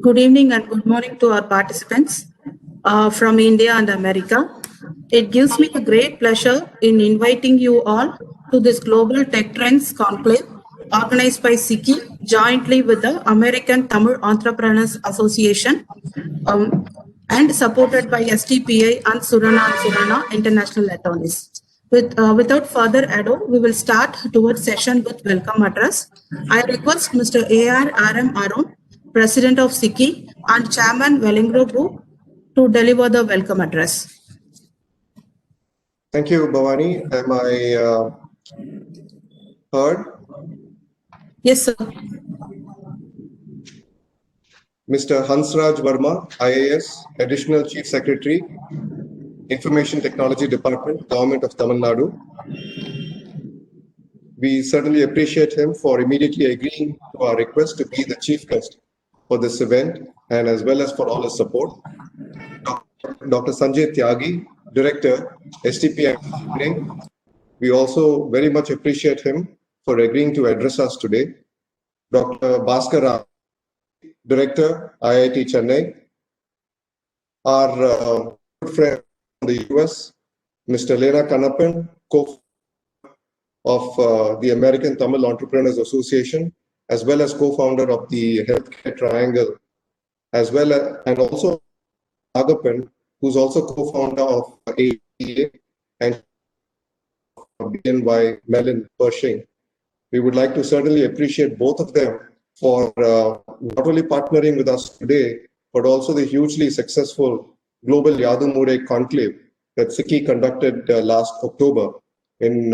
Good evening and good morning to our participants from India and America. It gives me a great pleasure in inviting you all to this Global Tech Trends Conclave organized by SICI jointly with the American Tamil Entrepreneurs Association and supported by STPI and Surana International Attorneys. Without further ado, we will start towards session with welcome address. I request Mr. A.R.M. Arun, President of SICI and Chairman Wellingro Group, to deliver the welcome address. Thank you, Bhavani. Am I heard? Yes, sir. Mr. Hansraj Verma, IAS, Additional Chief Secretary, Information Technology Department, Government of Tamil Nadu. We certainly appreciate him for immediately agreeing to our request to be the chief guest for this event and as well as for all his support. Dr. Sanjay Tyagi, Director, STP Engineering. We also very much appreciate him for agreeing to address us today. Dr. Bhaskar, Director, IIT Chennai. Our good friend from the US, Mr. Lena Kannappan, co-founder of the American Tamil Entrepreneurs Association, as well as co-founder of the Healthcare Triangle, as well as, and also Nagappan, who's also co-founder of AEA and BNY Mellon Pershing. We would like to certainly appreciate both of them for not only partnering with us today, but also the hugely successful Global Yadumure Conclave that SICI conducted last October in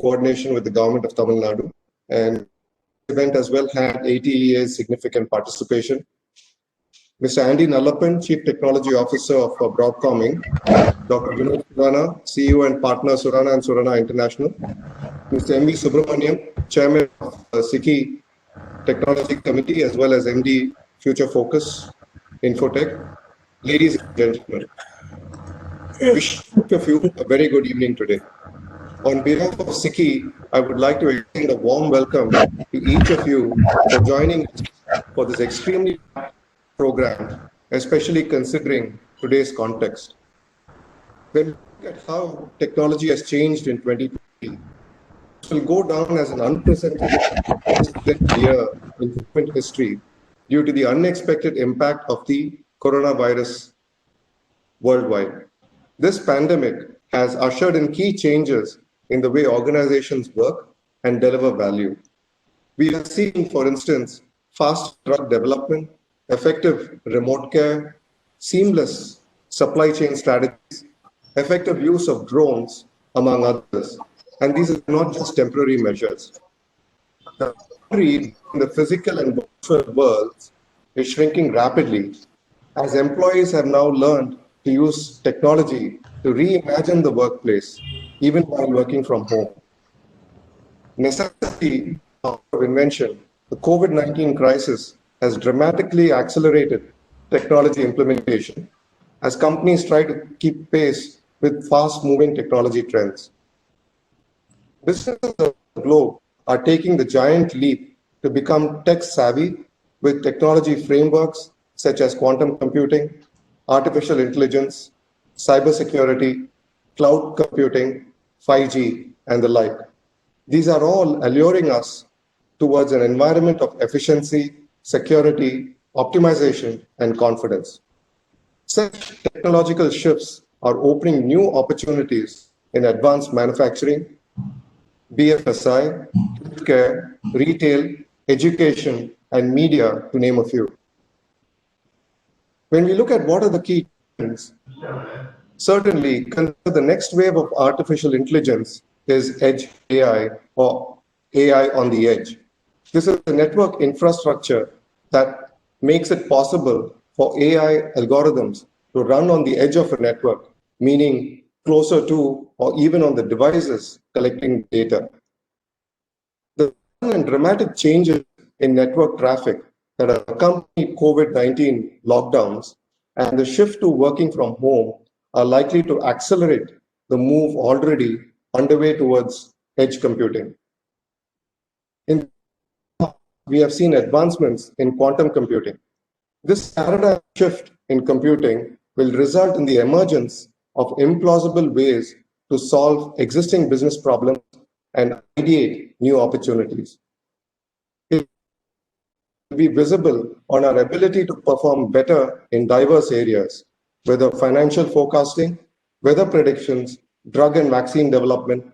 coordination with the government of Tamil Nadu. And the event as well had ATEA's significant participation. Mr. Andy Nallappan, Chief Technology Officer of Broadcom Inc., Dr. Vinod Surana, CEO and Partner Surana and Surana International, Mr. M.V. Subramaniam, Chairman of the SICI Technology Committee, as well as MD Future Focus Infotech. Ladies and gentlemen, wish each of you a very good evening today. On behalf of SICI, I would like to extend a warm welcome to each of you for joining us for this extremely program, especially considering today's context. When we look at how technology has changed in 2020, it will go down as an unprecedented year in human history due to the unexpected impact of the coronavirus worldwide. This pandemic has ushered in key changes in the way organizations work and deliver value. We have seen, for instance, fast drug development, effective remote care, seamless supply chain strategies, effective use of drones, among others. And these are not just temporary measures. The boundary in the physical and virtual worlds is shrinking rapidly as employees have now learned to use technology to reimagine the workplace, even while working from home. Necessity of invention, the COVID-19 crisis has dramatically accelerated technology implementation as companies try to keep pace with fast-moving technology trends. Businesses of the globe are taking the giant leap to become tech-savvy with technology frameworks such as quantum computing, artificial intelligence, cybersecurity, cloud computing, 5G, and the like. These are all alluring us towards an environment of efficiency, security, optimization, and confidence. Such technological shifts are opening new opportunities in advanced manufacturing, BFSI, healthcare, retail, education, and media, to name a few. When we look at what are the key trends, certainly consider the next wave of artificial intelligence is edge AI or AI on the edge. This is a network infrastructure that makes it possible for AI algorithms to run on the edge of a network, meaning closer to or even on the devices collecting data. The sudden and dramatic changes in network traffic that have accompanied COVID-19 lockdowns and the shift to working from home are likely to accelerate the move already underway towards edge computing. We have seen advancements in quantum computing. This paradigm shift in computing will result in the emergence of implausible ways to solve existing business problems and ideate new opportunities. It will be visible on our ability to perform better in diverse areas, whether financial forecasting, weather predictions, drug and vaccine development,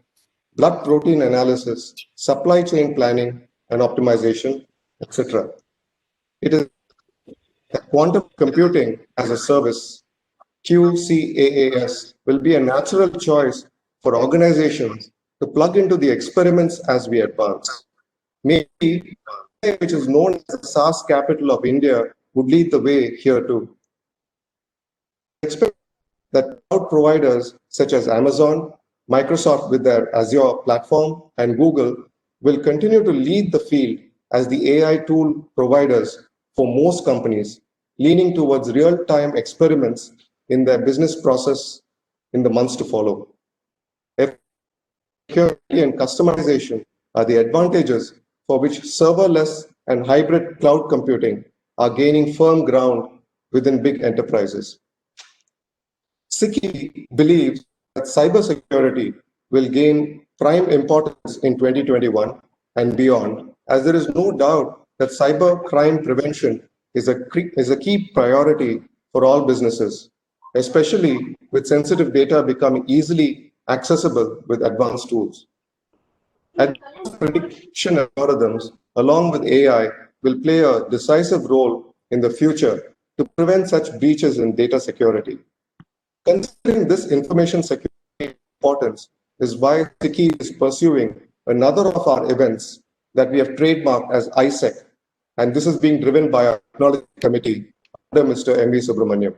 blood protein analysis, supply chain planning and optimization, etc. It is quantum computing as a service, QCAAS, will be a natural choice for organizations to plug into the experiments as we advance. Maybe, which is known as the SaaS capital of India, would lead the way here too. I expect that cloud providers such as Amazon, Microsoft with their Azure platform, and Google will continue to lead the field as the AI tool providers for most companies, leaning towards real-time experiments in their business process in the months to follow. Security and customization are the advantages for which serverless and hybrid cloud computing are gaining firm ground within big enterprises. SICKI believes that cybersecurity will gain prime importance in 2021 and beyond, as there is no doubt that cyber crime prevention is a key priority for all businesses, especially with sensitive data becoming easily accessible with advanced tools. Advanced prediction algorithms, along with AI, will play a decisive role in the future to prevent such breaches in data security. Considering this information security importance is why SICKI is pursuing another of our events that we have trademarked as ISEC, and this is being driven by our technology committee under Mr. M.V. Subramaniam.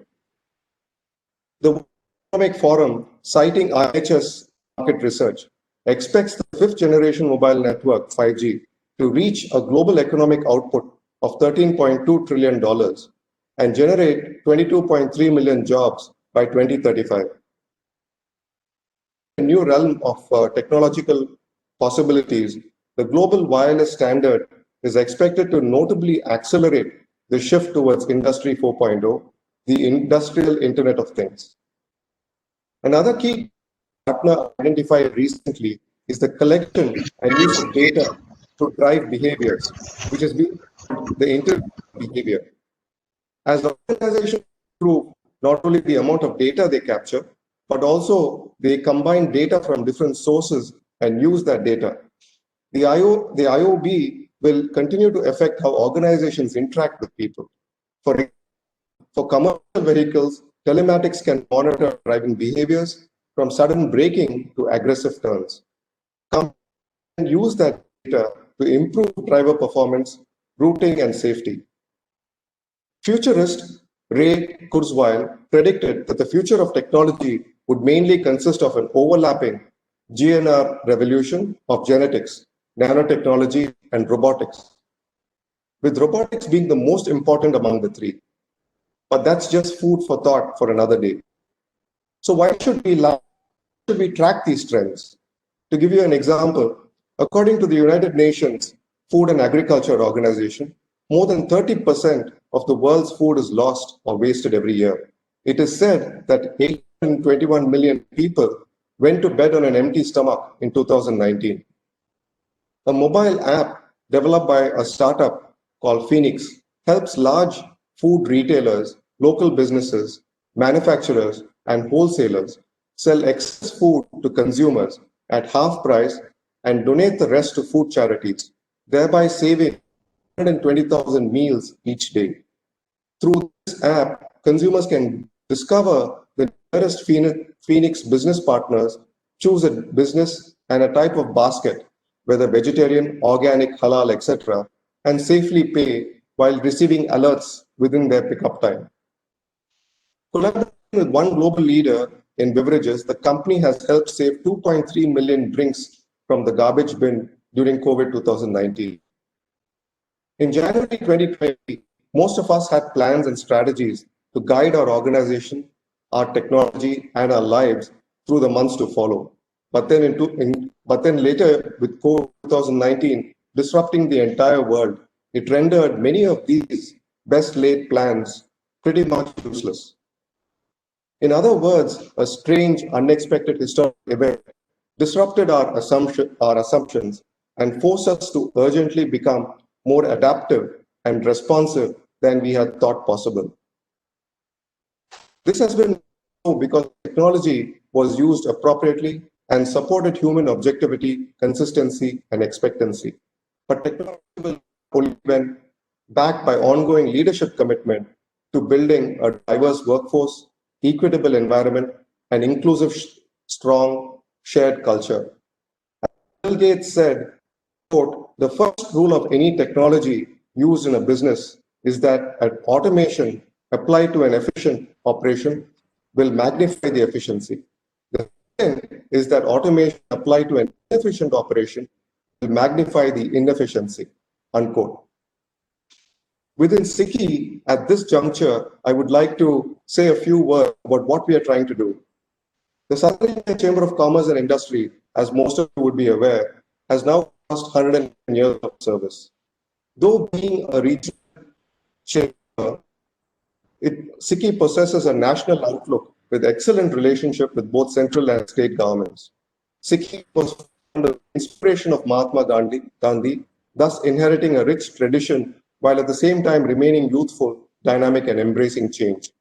The World Economic Forum, citing IHS market research, expects the fifth generation mobile network, 5G, to reach a global economic output of $13.2 trillion and generate 22.3 million jobs by 2035. A new realm of technological possibilities, the global wireless standard is expected to notably accelerate the shift towards Industry 4.0, the industrial Internet of Things. Another key partner identified recently is the collection and use of data to drive behaviors, which is the Internet of behavior. As organizations improve not only the amount of data they capture, but also they combine data from different sources and use that data. The IOB will continue to affect how organizations interact with people. For commercial vehicles, telematics can monitor driving behaviors from sudden braking to aggressive turns. Companies can use that data to improve driver performance, routing, and safety. Futurist Ray Kurzweil predicted that the future of technology would mainly consist of an overlapping GNR revolution of genetics, nanotechnology, and robotics, with robotics being the most important among the three. But that's just food for thought for another day. So why should we track these trends? To give you an example, according to the United Nations Food and Agriculture Organization, more than 30% of the world's food is lost or wasted every year. It is said that 821 million people went to bed on an empty stomach in 2019. A mobile app developed by a startup called Phoenix helps large food retailers, local businesses, manufacturers, and wholesalers sell excess food to consumers at half price and donate the rest to food charities, thereby saving 120,000 meals each day. Through this app, consumers can discover the nearest Phoenix business partners, choose a business and a type of basket, whether vegetarian, organic, halal, etc., and safely pay while receiving alerts within their pickup time. Collaborating with one global leader in beverages, the company has helped save 2.3 million drinks from the garbage bin during COVID 2019. In January 2020, most of us had plans and strategies to guide our organization, our technology, and our lives through the months to follow. But then later, with COVID 2019 disrupting the entire world, it rendered many of these best laid plans pretty much useless. In other words, a strange, unexpected historical event disrupted our assumptions and forced us to urgently become more adaptive and responsive than we had thought possible. This has been because technology was used appropriately and supported human objectivity, consistency, and expectancy. But technology will only when backed by ongoing leadership commitment to building a diverse workforce, equitable environment, and inclusive, strong, shared culture. Bill Gates said, quote, "The first rule of any technology used in a business is that an automation applied to an efficient operation will magnify the efficiency. The second is that automation applied to an inefficient operation will magnify the inefficiency," unquote. Within SICKI, at this juncture, I would like to say a few words about what we are trying to do. The Southern Indian Chamber of Commerce and Industry, as most of you would be aware, has now passed 110 years of service. Though being a regional chamber, SICKI possesses a national outlook with excellent relationship with both central and state governments. SICKI was under the inspiration of Mahatma Gandhi, thus inheriting a rich tradition while at the same time remaining youthful, dynamic, and embracing change.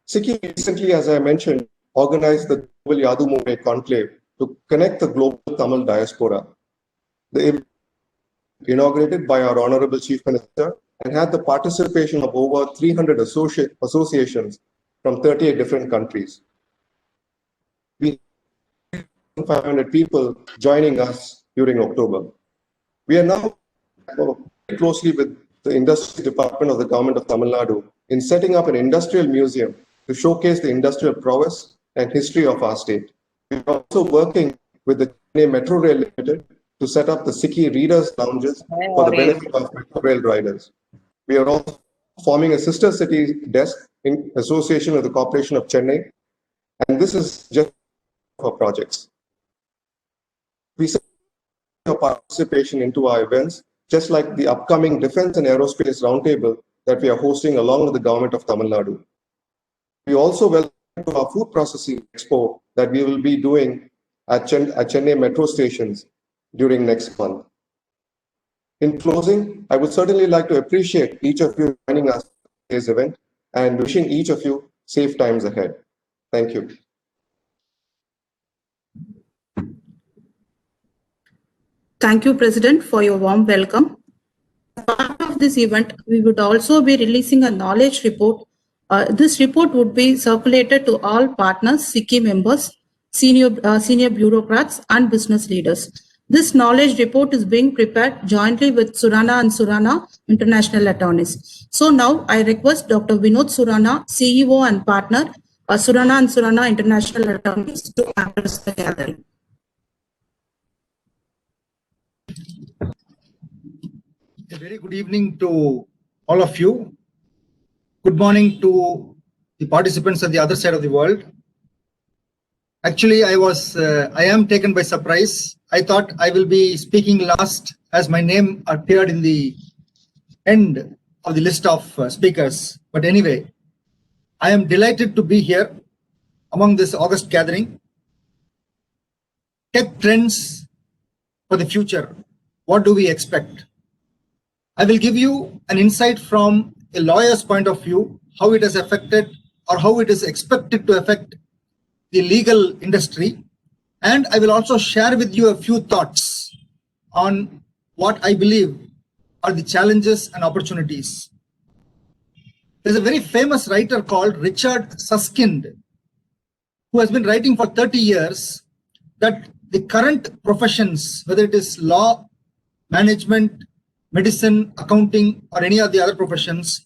SICKI recently, as I mentioned, organized the Global Yadumure Conclave to connect the global Tamil diaspora. The event was inaugurated by our Honorable Chief Minister and had the participation of over 300 associations from 38 different countries. We had 500 people joining us during October. We are now working closely with the Industry Department of the Government of Tamil Nadu in setting up an industrial museum to showcase the industrial prowess and history of our state. We are also working with the Chennai Metro Rail Limited to set up the SICKI Readers Lounges for the benefit of Metro Rail riders. We are also forming a sister city desk in association with the Corporation of Chennai, and this is just for projects. We see your participation into our events, just like the upcoming Defense and Aerospace Roundtable that we are hosting along with the Government of Tamil Nadu. We also welcome to our food processing expo that we will be doing at Chennai metro stations during next month. In closing, I would certainly like to appreciate each of you joining us for today's event and wishing each of you safe times ahead. Thank you. Thank you, President, for your warm welcome. As part of this event, we would also be releasing a knowledge report. This report would be circulated to all partners, SICKI members, senior bureaucrats, and business leaders. This knowledge report is being prepared jointly with Surana and Surana International Attorneys. So now I request Dr. Vinod Surana, CEO and partner, Surana and Surana International Attorneys, to address the gathering. A very good evening to all of you. Good morning to the participants on the other side of the world. Actually, I am taken by surprise. I thought I will be speaking last as my name appeared in the end of the list of speakers. But anyway, I am delighted to be here among this August gathering. Tech trends for the future. What do we expect? I will give you an insight from a lawyer's point of view, how it has affected or how it is expected to affect the legal industry. And I will also share with you a few thoughts on what I believe are the challenges and opportunities. There's a very famous writer called Richard Susskind, who has been writing for 30 years that the current professions, whether it is law, management, medicine, accounting, or any of the other professions,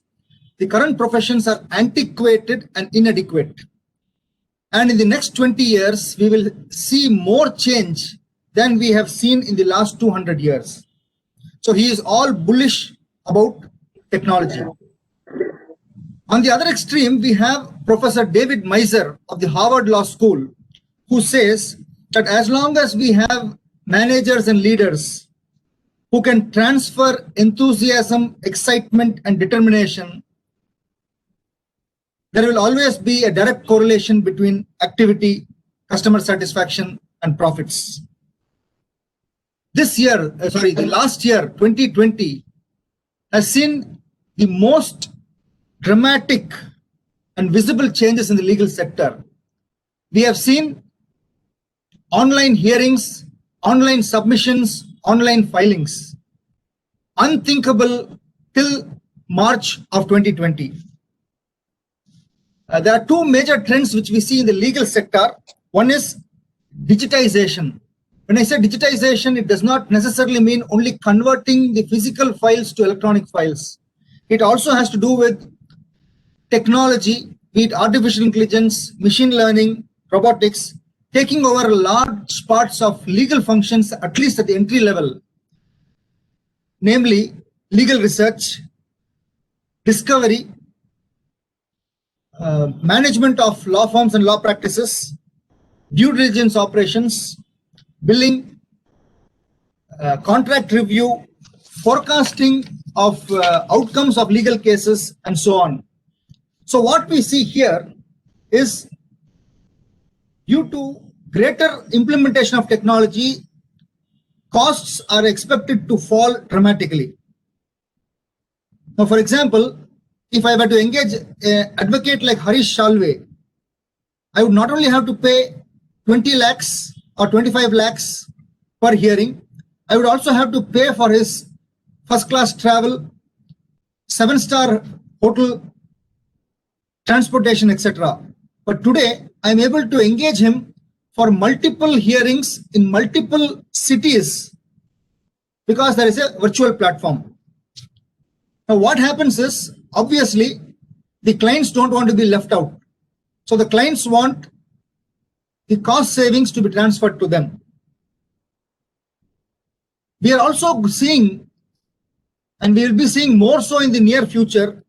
the current professions are antiquated and inadequate. And in the next 20 years, we will see more change than we have seen in the last 200 years. So he is all bullish about technology. On the other extreme, we have Professor David Meiser of the Harvard Law School, who says that as long as we have managers and leaders who can transfer enthusiasm, excitement, and determination, there will always be a direct correlation between activity, customer satisfaction, and profits. The last year, 2020, has seen the most dramatic and visible changes in the legal sector. We have seen online hearings, online submissions, online filings, unthinkable till March of 2020. There are two major trends which we see in the legal sector. One is digitization. When I say digitization, it does not necessarily mean only converting the physical files to electronic files. It also has to do with technology, be it artificial intelligence, machine learning, robotics, taking over large parts of legal functions, at least at the entry level, namely legal research, discovery, management of law firms and law practices, due diligence operations, billing, contract review, forecasting of outcomes of legal cases, and so on. So what we see here is, due to greater implementation of technology, costs are expected to fall dramatically. Now, for example, if I were to engage an advocate like Harish Shalve, I would not only have to pay 20 lakhs or 25 lakhs per hearing, I would also have to pay for his first-class travel, 7-star hotel, transportation, etc. But today, I'm able to engage him for multiple hearings in multiple cities because there is a virtual platform. Now, what happens is, obviously, the clients don't want to be left out. So the clients want the cost savings to be transferred to them. We are also seeing, and we will be seeing more so in the near future,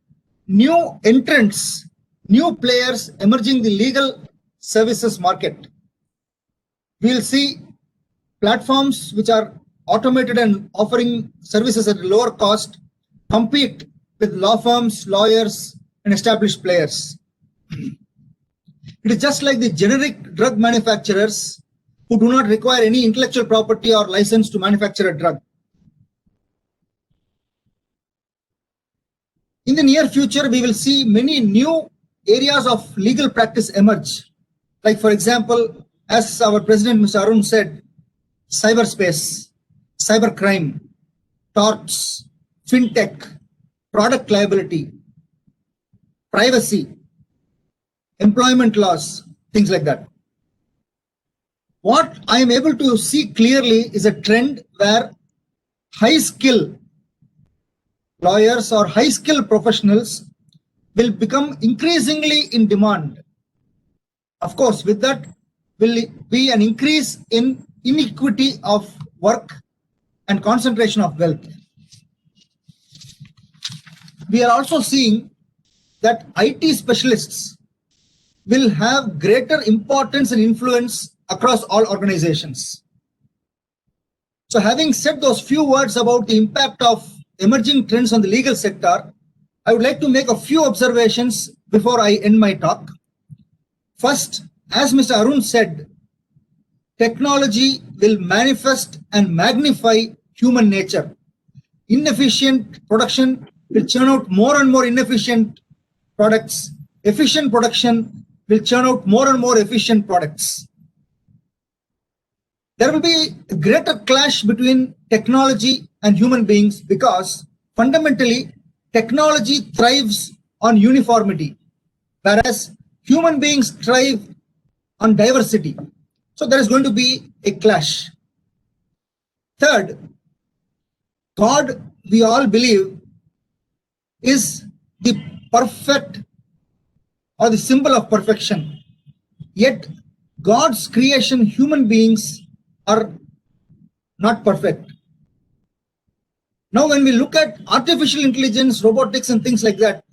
new entrants, new players emerging in the legal services market. We will see platforms which are automated and offering services at a lower cost compete with law firms, lawyers, and established players. It is just like the generic drug manufacturers who do not require any intellectual property or license to manufacture a drug. In the near future, we will see many new areas of legal practice emerge. Like, for example, as our president, Mr. Arun, said, cyberspace, cybercrime, torts, fintech, product liability, privacy, employment laws, things like that. What I am able to see clearly is a trend where high skill lawyers or high skill professionals will become increasingly in demand. Of course, with that will be an increase in inequity of work and concentration of wealth. We are also seeing that IT specialists will have greater importance and influence across all organizations. So having said those few words about the impact of emerging trends on the legal sector, I would like to make a few observations before I end my talk. First, as Mr. Arun said, technology will manifest and magnify human nature. Inefficient production will churn out more and more inefficient products. Efficient production will churn out more and more efficient products. There will be a greater clash between technology and human beings because fundamentally technology thrives on uniformity, whereas human beings thrive on diversity. So there is going to be a clash. Third, God, we all believe, is the perfect or the symbol of perfection. Yet God's creation, human beings, are not perfect. Now, when we look at artificial intelligence, robotics, and things like that,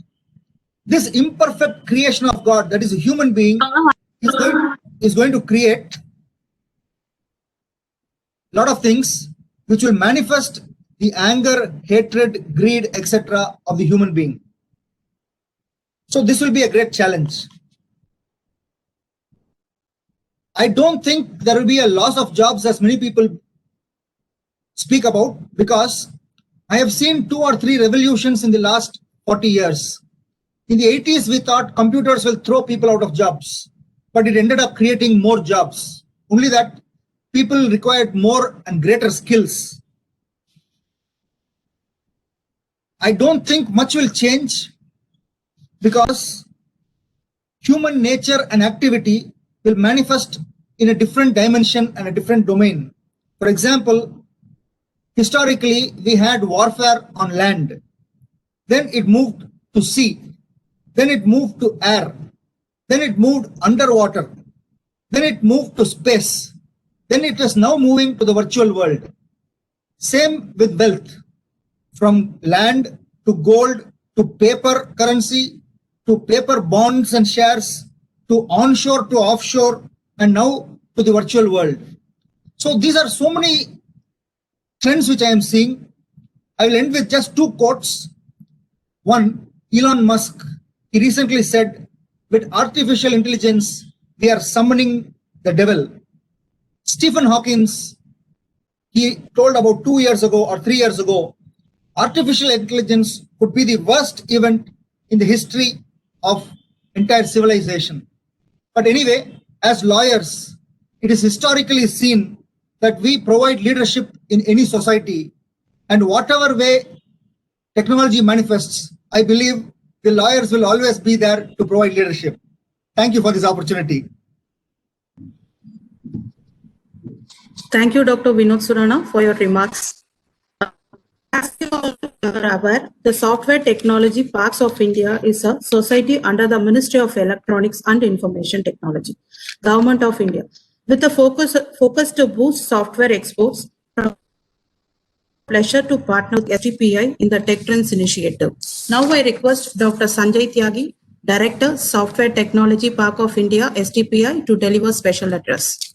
this imperfect creation of God, that is a human being, is going to create a lot of things which will manifest the anger, hatred, greed, etc. of the human being. So this will be a great challenge. I don't think there will be a loss of jobs as many people speak about, because I have seen 2 or 3 revolutions in the last 40 years. In the 80s, we thought computers will throw people out of jobs, but it ended up creating more jobs. Only that people required more and greater skills. I don't think much will change, because human nature and activity will manifest in a different dimension and a different domain. For example, historically, we had warfare on land. Then it moved to sea. Then it moved to air. Then it moved underwater. Then it moved to space. Then it is now moving to the virtual world. Same with wealth. From land to gold to paper currency to paper bonds and shares to onshore to offshore and now to the virtual world. So these are so many trends which I am seeing. I will end with just 2 quotes. One, Elon Musk, he recently said, with artificial intelligence, we are summoning the devil. Stephen Hawking, he told about 2 years ago or 3 years ago, artificial intelligence could be the worst event in the history of entire civilization. But anyway, as lawyers, it is historically seen that we provide leadership in any society, and whatever way technology manifests, I believe the lawyers will always be there to provide leadership. Thank you for this opportunity. Thank you, Dr. Vinod Surana, for your remarks. As you all are aware, the Software Technology Parks of India is a society under the Ministry of Electronics and Information Technology, Government of India, with a focus to boost software exports. Pleasure to partner with STPI in the Tech Trends Initiative. Now I request Dr. Sanjay Tyagi, Director, Software Technology Park of India, STPI, to deliver special address.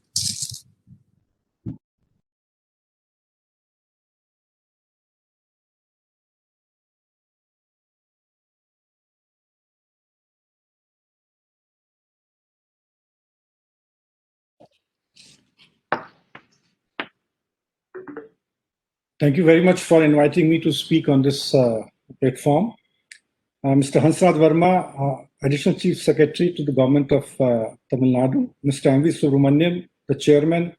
Thank you very much for inviting me to speak on this platform. Mr. Hansraj Verma, Additional Chief Secretary to the Government of Tamil Nadu, Mr. M.V. Subramaniam, the Chairman,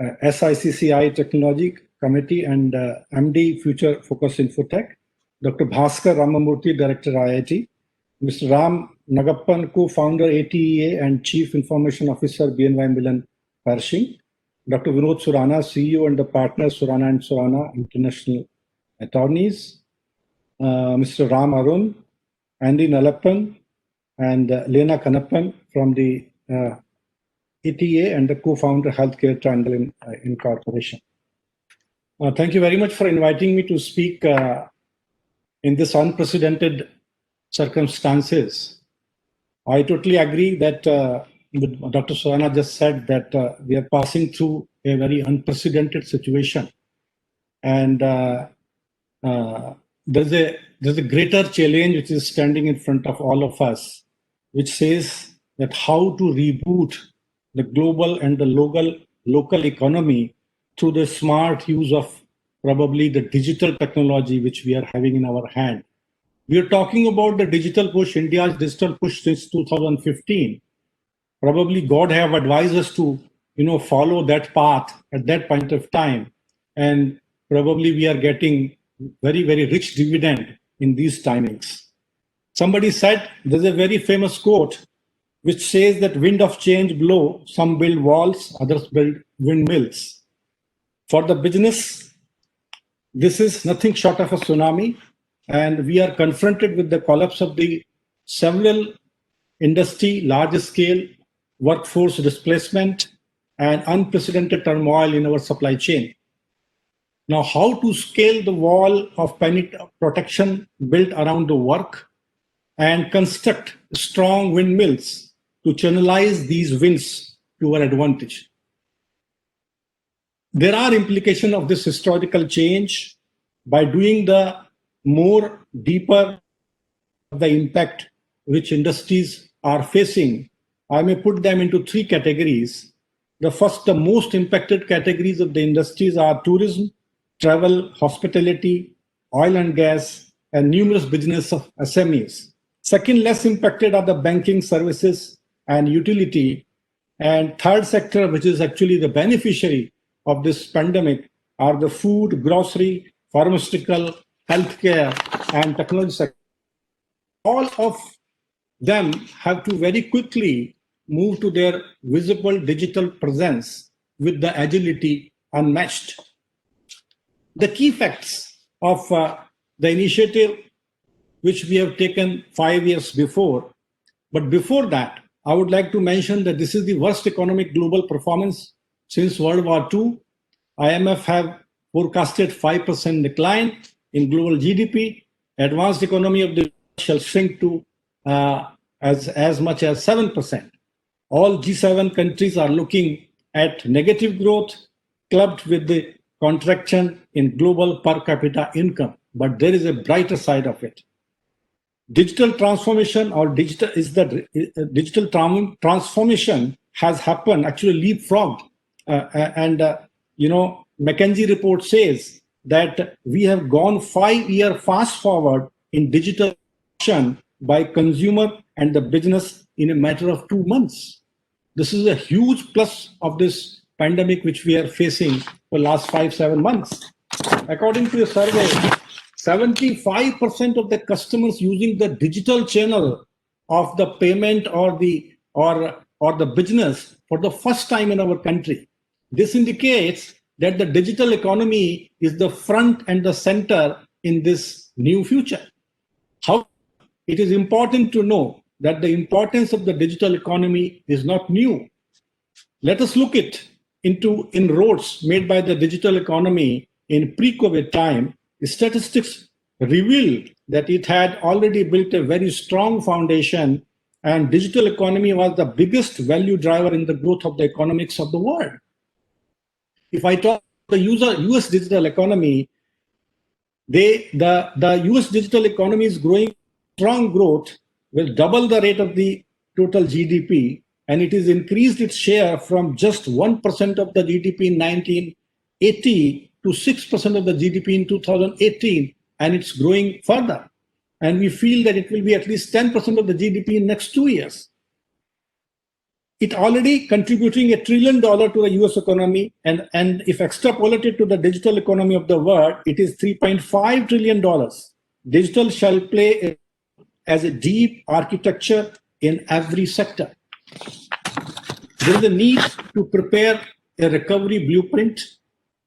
SICCI Technology Committee and MD Future Focus Infotech, Dr. Bhaskar Rama Murthy, Director IIT, Mr. Ram Nagappan, Co-Founder ATEA and Chief Information Officer BNY Milan Pershing, Dr. Vinod Surana, CEO and the partner Surana and Surana International Attorneys, Mr. Ram Arun, Andy Nalappan, and Lena Kanappan from the ETA and the co-founder Healthcare Triangle Incorporation. Thank you very much for inviting me to speak in this unprecedented circumstances. I totally agree that Dr. Surana just said that we are passing through a very unprecedented situation, and there's a greater challenge which is standing in front of all of us, which says that how to reboot the global and the local economy through the smart use of probably the digital technology which we are having in our hand. We are talking about the digital push, India's digital push since 2015. Probably God have advised us to, follow that path at that point of time. And probably we are getting very, very rich dividend in these timings. Somebody said, there's a very famous quote which says that wind of change blow, some build walls, others build windmills. For the business, this is nothing short of a tsunami, and we are confronted with the collapse of the several industry, large scale workforce displacement, and unprecedented turmoil in our supply chain. Now, how to scale the wall of protection built around the work and construct strong windmills to channelize these winds to our advantage. There are implications of this historical change by doing the more deeper the impact which industries are facing, I may put them into three categories. The first, the most impacted categories of the industries are tourism, travel, hospitality, oil and gas, and numerous business of SMEs. Second, less impacted are the banking services and utility. And third sector, which is actually the beneficiary of this pandemic, are the food, grocery, pharmaceutical, healthcare, and technology sector. All of them have to very quickly move to their visible digital presence with the agility unmatched. The key facts of the initiative which we have taken 5 years before, but before that, I would like to mention that this is the worst economic global performance since World War II. IMF have forecasted 5% decline in global GDP. Advanced economy of the world shall shrink to as much as 7%. All G7 countries are looking at negative growth, clubbed with the contraction in global per capita income. But there is a brighter side of it. Digital transformation or digital transformation has happened, actually leapfrogged. McKinsey report says that we have gone 5-year fast forward in digital action by consumer and the business in a matter of 2 months. This is a huge plus of this pandemic which we are facing for the last 5-7 months. According to a survey, 75% of the customers using the digital channel of the payment or the business for the first time in our country. This indicates that the digital economy is the front and the center in this new future. However, it is important to know that the importance of the digital economy is not new. Let us look into inroads made by the digital economy in pre-COVID time. Statistics reveal that it had already built a very strong foundation, and digital economy was the biggest value driver in the growth of the economics of the world. If I talk about the US digital economy, the US digital economy is growing strong growth, will double the rate of the total GDP, and it has increased its share from just 1% of the GDP in 1980 to 6% of the GDP in 2018, and it's growing further. And we feel that it will be at least 10% of the GDP in next 2 years. It already contributing $1 trillion to the US economy, and if extrapolated to the digital economy of the world, it is $3.5 trillion. Digital shall play as a deep architecture in every sector. There is a need to prepare a recovery blueprint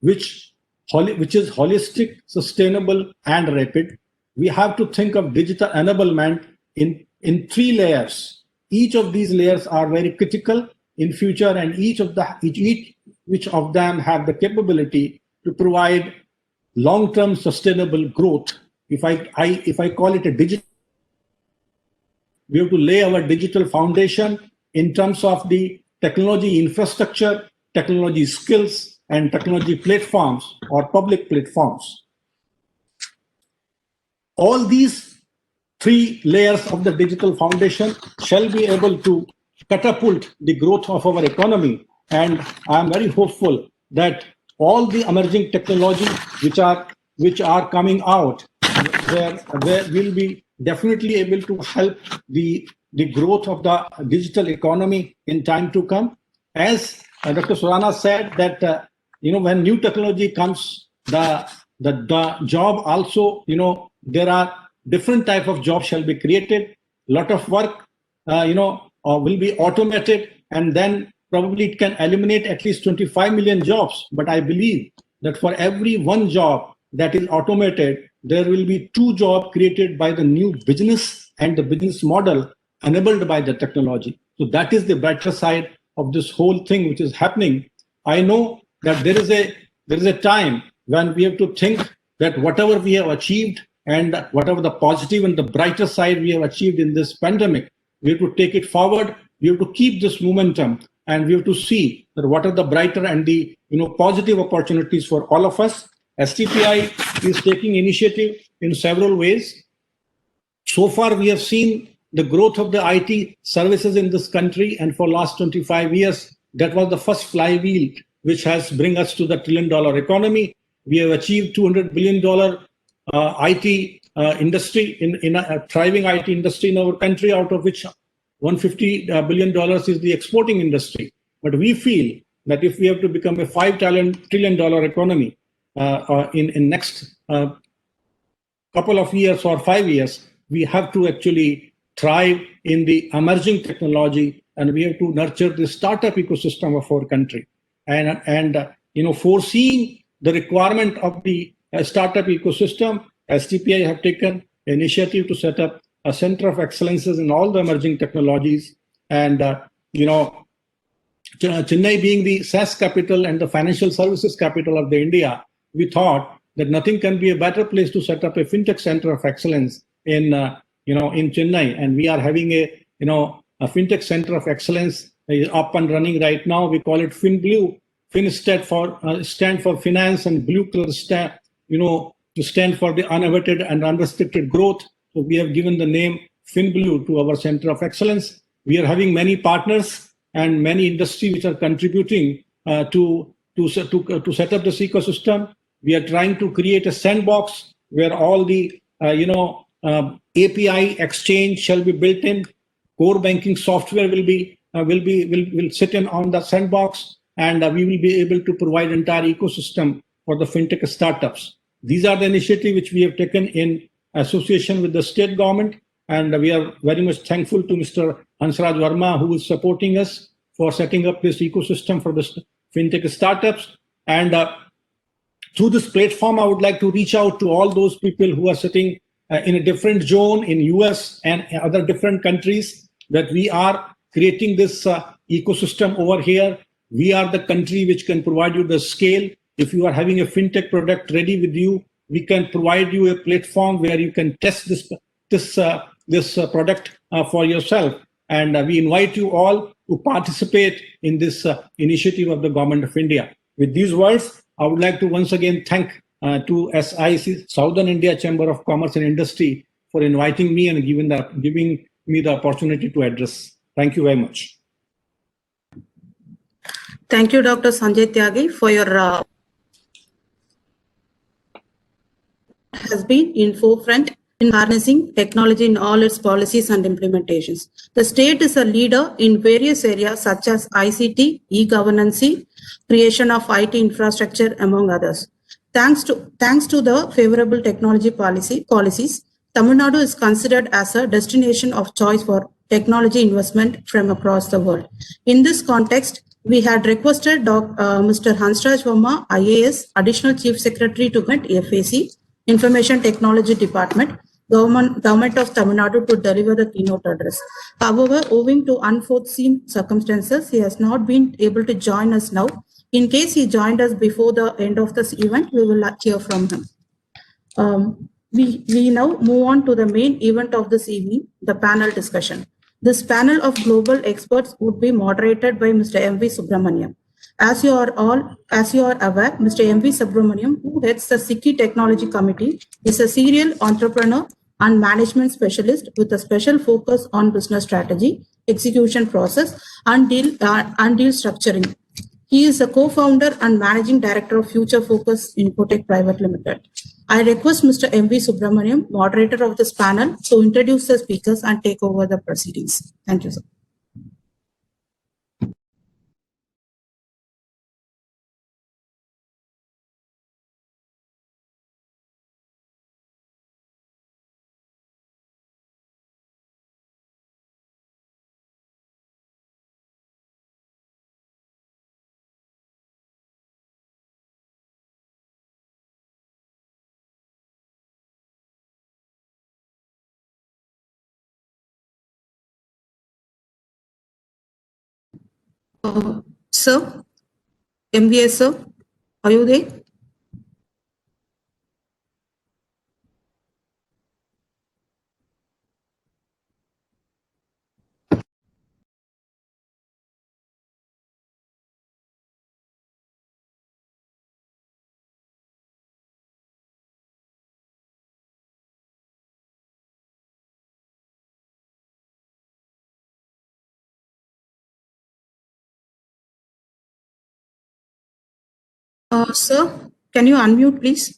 which is holistic, sustainable, and rapid. We have to think of digital enablement in 3 layers. Each of these layers are very critical in future, and each of them have the capability to provide long-term sustainable growth. If I call it a digital, we have to lay our digital foundation in terms of the technology infrastructure, technology skills, and technology platforms or public platforms. All these 3 layers of the digital foundation shall be able to catapult the growth of our economy. And I'm very hopeful that all the emerging technologies which are coming out, where will be definitely able to help the growth of the digital economy in time to come. As Dr. Surana said that when new technology comes, the job also, there are different type of jobs shall be created. Lot of work, will be automated, and then probably it can eliminate at least 25 million jobs. But I believe that for every 1 job that is automated, there will be 2 jobs created by the new business and the business model enabled by the technology. So that is the brighter side of this whole thing which is happening. I know that there is a time when we have to think that whatever we have achieved and whatever the positive and the brighter side we have achieved in this pandemic, we have to take it forward. We have to keep this momentum, and we have to see that what are the brighter and the positive opportunities for all of us. STPI is taking initiative in several ways. So far, we have seen the growth of the IT services in this country, and for last 25 years, that was the first flywheel which has bring us to the $1 trillion economy. We have achieved $200 billion IT industry in a thriving IT industry in our country, out of which $150 billion is the exporting industry. But we feel that if we have to become a $5 trillion economy in next couple of years or 5 years, we have to actually thrive in the emerging technology, and we have to nurture the startup ecosystem of our country. And foreseeing the requirement of the startup ecosystem, STPI have taken initiative to set up a center of excellences in all the emerging technologies. And Chennai being the SaaS capital and the financial services capital of the India, we thought that nothing can be a better place to set up a fintech center of excellence in Chennai. And we are having a fintech center of excellence is up and running right now. We call it FinBlue. Fin stand for finance, and blue color stand for the unabated and unrestricted growth. So we have given the name FinBlue to our center of excellence. We are having many partners and many industry which are contributing to set up this ecosystem. We are trying to create a sandbox where all the API exchange shall be built in. Core banking software will sit in on the sandbox, and we will be able to provide entire ecosystem for the fintech startups. These are the initiatives which we have taken in association with the state government, and we are very much thankful to Mr. Hansraj Verma, who is supporting us for setting up this ecosystem for the fintech startups. And through this platform, I would like to reach out to all those people who are sitting in a different zone in US and other different countries, that we are creating this ecosystem over here. We are the country which can provide you the scale. If you are having a fintech product ready with you, we can provide you a platform where you can test this product for yourself. And we invite you all to participate in this initiative of the Government of India. With these words, I would like to once again thank to SIC, Southern India Chamber of Commerce and Industry, for inviting me and giving me the opportunity to address. Thank you very much. Thank you, Dr. Sanjay Tyagi, for your has been in forefront in harnessing technology in all its policies and implementations. The state is a leader in various areas such as ICT, e-governance, creation of IT infrastructure, among others. Thanks to the favorable technology policies, Tamil Nadu is considered as a destination of choice for technology investment from across the world. In this context, we had requested Mr. Hansraj Verma, IAS, Additional Chief Secretary to FAC, Information Technology Department, Government of Tamil Nadu, to deliver the keynote address. However, owing to unforeseen circumstances, he has not been able to join us now. In case he joined us before the end of this event, we will hear from him. We now move on to the main event of this evening, the panel discussion. This panel of global experts would be moderated by Mr. M.V. Subramaniam. As you are aware, Mr. M.V. Subramaniam, who heads the SICKI Technology Committee, is a serial entrepreneur and management specialist with a special focus on business strategy, execution process, and deal structuring. He is a co-founder and managing director of Future Focus Infotech Private Limited. I request Mr. M.V. Subramaniam, moderator of this panel, to introduce the speakers and take over the proceedings. Thank you, sir. Sir, MBA sir, are you there? Sir, can you unmute, please?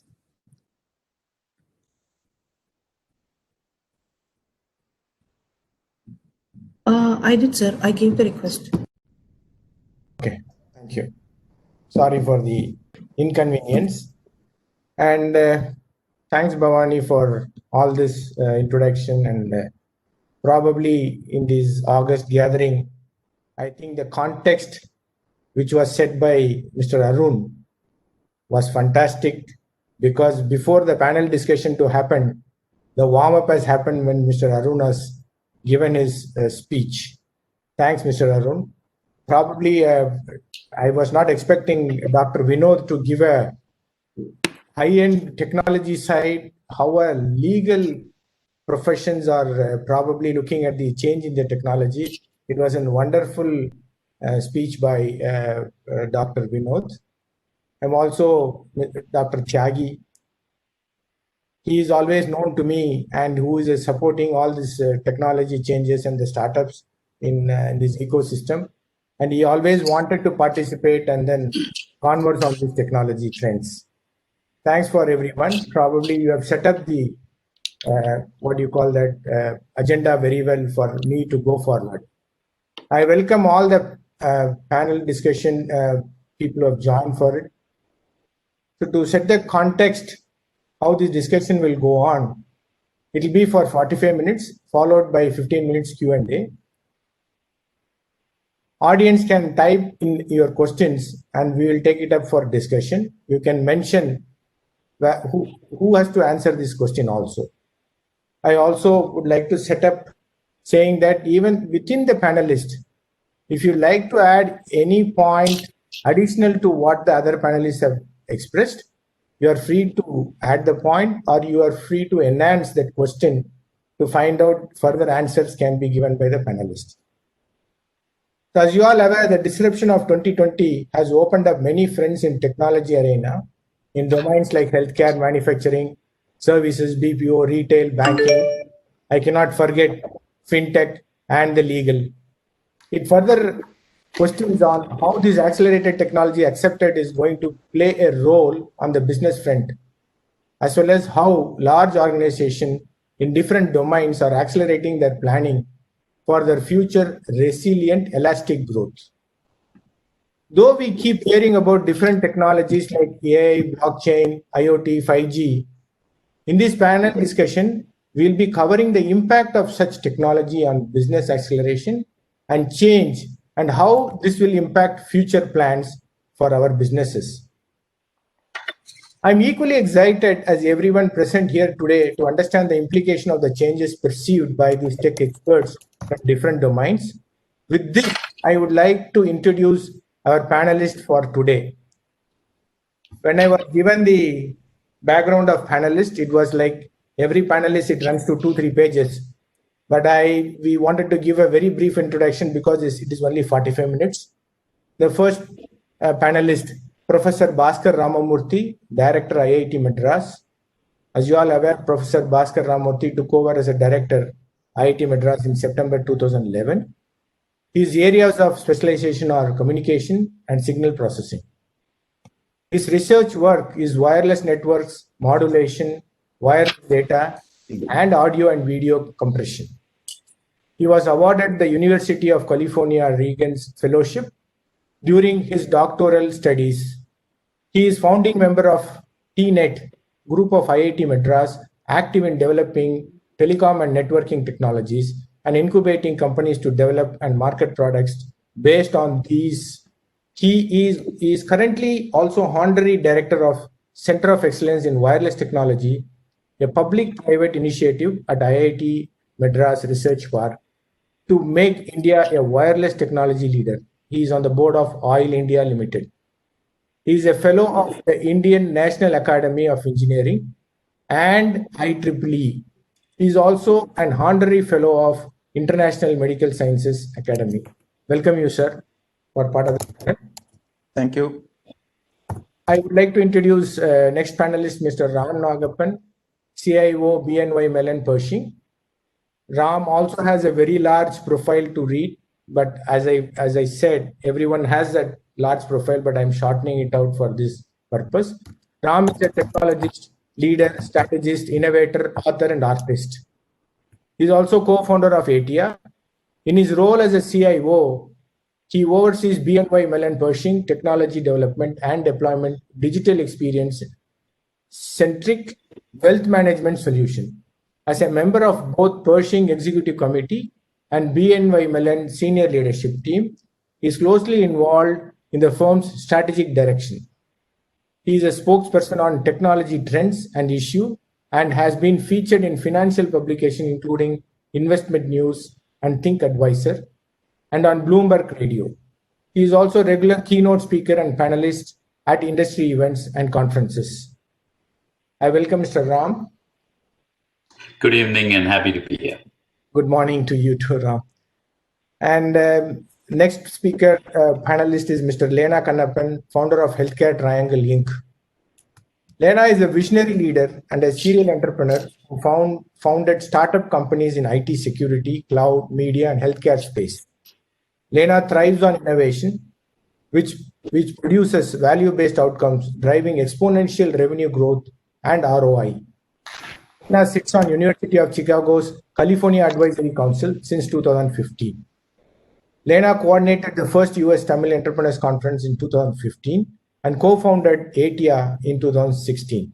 I did, sir. I gave the request. Okay, thank you. Sorry for the inconvenience. And thanks, Bhavani, for all this introduction. And probably in this August gathering, I think the context which was set by Mr. Arun was fantastic, because before the panel discussion to happen, the warm-up has happened when Mr. Arun has given his speech. Thanks, Mr. Arun. Probably I was not expecting Dr. Vinod to give a high-end technology side, how a legal professions are probably looking at the change in the technology. It was a wonderful speech by Dr. Vinod. I'm also Dr. Tyagi. He is always known to me and who is supporting all these technology changes and the startups in this ecosystem. And he always wanted to participate and then converse on these technology trends. Thanks for everyone. Probably you have set up the, what do you call that, agenda very well for me to go forward. I welcome all the panel discussion people who have joined for it. So to set the context, how this discussion will go on, it will be for 45 minutes, followed by 15 minutes Q&A. Audience can type in your questions and we will take it up for discussion. You can mention who has to answer this question also. I also would like to set up saying that even within the panelist, if you like to add any point additional to what the other panelists have expressed, you are free to add the point, or you are free to enhance that question to find out further answers can be given by the panelists. So as you all aware, the disruption of 2020 has opened up many fronts in technology arena in domains like healthcare, manufacturing, services, BPO, retail, banking. I cannot forget fintech and the legal. It further questions on how this accelerated technology accepted is going to play a role on the business front, as well as how large organizations in different domains are accelerating their planning for their future resilient elastic growth. Though we keep hearing about different technologies like AI, blockchain, IoT, 5G, in this panel discussion, we'll be covering the impact of such technology on business acceleration and change, and how this will impact future plans for our businesses. I'm equally excited as everyone present here today to understand the implication of the changes perceived by these tech experts from different domains. With this, I would like to introduce our panelists for today. When I was given the background of panelists, it was like every panelist, it runs to 2-3 pages. But we wanted to give a very brief introduction because it is only 45 minutes. The first panelist, Professor Bhaskar Ramamurthy, Director, IIT Madras. As you all aware, Professor Bhaskar Ramamurthy took over as a Director, IIT Madras in September 2011. His areas of specialization are communication and signal processing. His research work is wireless networks, modulation, wireless data, and audio and video compression. He was awarded the University of California Reagan's Fellowship during his doctoral studies. He is founding member of TNET, group of IIT Madras, active in developing telecom and networking technologies and incubating companies to develop and market products based on these. He is currently also honorary director of Center of Excellence in Wireless Technology, a public-private initiative at IIT Madras Research Park to make India a wireless technology leader. He is on the board of Oil India Limited. He is a fellow of the Indian National Academy of Engineering and IEEE. He is also an honorary fellow of International Medical Sciences Academy. Welcome you, sir, for part of the panel. Thank you. I would like to introduce next panelist, Mr. Ram Nagappan, CIO, BNY Mellon Pershing. Ram also has a very large profile to read, but as I said, everyone has that large profile, but I'm shortening it out for this purpose. Ram is a technologist, leader, strategist, innovator, author, and artist. He is also co-founder of ATIA. In his role as a CIO, he oversees BNY Mellon Pershing technology development and deployment digital experience centric wealth management solution. As a member of both Pershing Executive Committee and BNY Mellon senior leadership team, he is closely involved in the firm's strategic direction. He is a spokesperson on technology trends and issue and has been featured in financial publications including Investment News and Think Advisor and on Bloomberg Radio. He is also a regular keynote speaker and panelist at industry events and conferences. I welcome Mr. Ram. Good evening and happy to be here. Good morning to you too, Ram. And next speaker, panelist is Mr. Lena Kannappan, founder of Healthcare Triangle Inc. Lena is a visionary leader and a serial entrepreneur who founded startup companies in IT security, cloud, media, and healthcare space. Lena thrives on innovation, which produces value-based outcomes, driving exponential revenue growth and ROI. Lena sits on University of Chicago's California Advisory Council since 2015. Lena coordinated the first US Tamil Entrepreneurs Conference in 2015 and co-founded ATIA in 2016.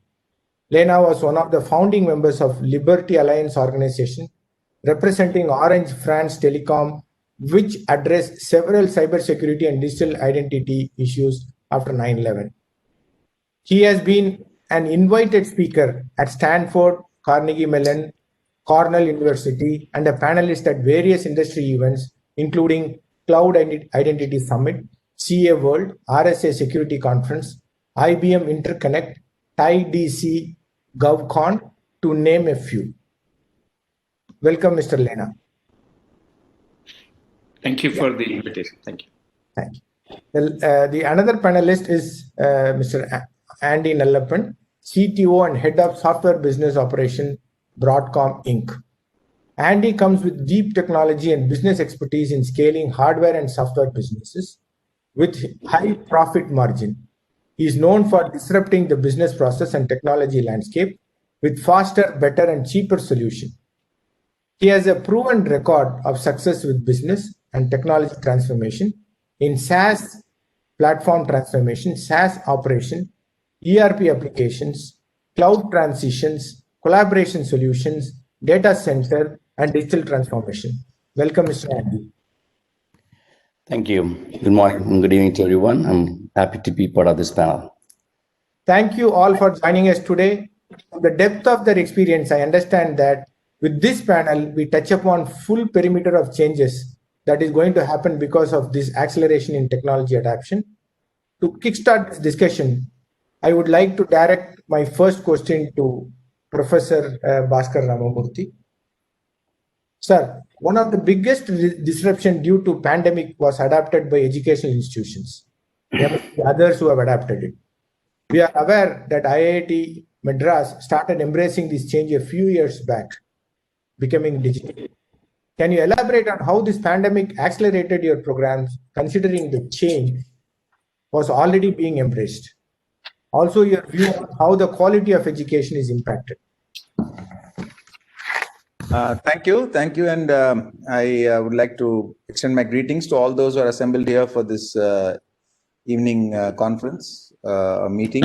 Lena was one of the founding members of Liberty Alliance organization, representing Orange France Telecom, which addressed several cybersecurity and digital identity issues after 9/11. He has been an invited speaker at Stanford, Carnegie Mellon, Cornell University, and a panelist at various industry events, including Cloud Identity Summit, CA World, RSA Security Conference, IBM Interconnect, TIE DC, GovCon, to name a few. Welcome, Mr. Lena. Thank you for the invitation. Thank you. Thank you. The another panelist is Mr. Andy Nallappan, CTO and Head of Software Business Operation, Broadcom Inc. Andy comes with deep technology and business expertise in scaling hardware and software businesses with high profit margin. He is known for disrupting the business process and technology landscape with faster, better, and cheaper solutions. He has a proven record of success with business and technology transformation in SaaS platform transformation, SaaS operation, ERP applications, cloud transitions, collaboration solutions, data center, and digital transformation. Welcome, Mr. Andy. Thank you. Good morning and good evening to everyone. I'm happy to be part of this panel. Thank you all for joining us today. From the depth of their experience, I understand that with this panel, we touch upon full perimeter of changes that is going to happen because of this acceleration in technology adoption. To kickstart this discussion, I would like to direct my first question to Professor Bhaskar Ramamurthy. Sir, one of the biggest disruption due to pandemic was adopted by educational institutions. There must be others who have adapted it. We are aware that IIT Madras started embracing this change a few years back, becoming digital. Can you elaborate on how this pandemic accelerated your programs, considering the change was already being embraced? Also, your view on how the quality of education is impacted. Thank you, and I would like to extend my greetings to all those who are assembled here for this evening conference meeting.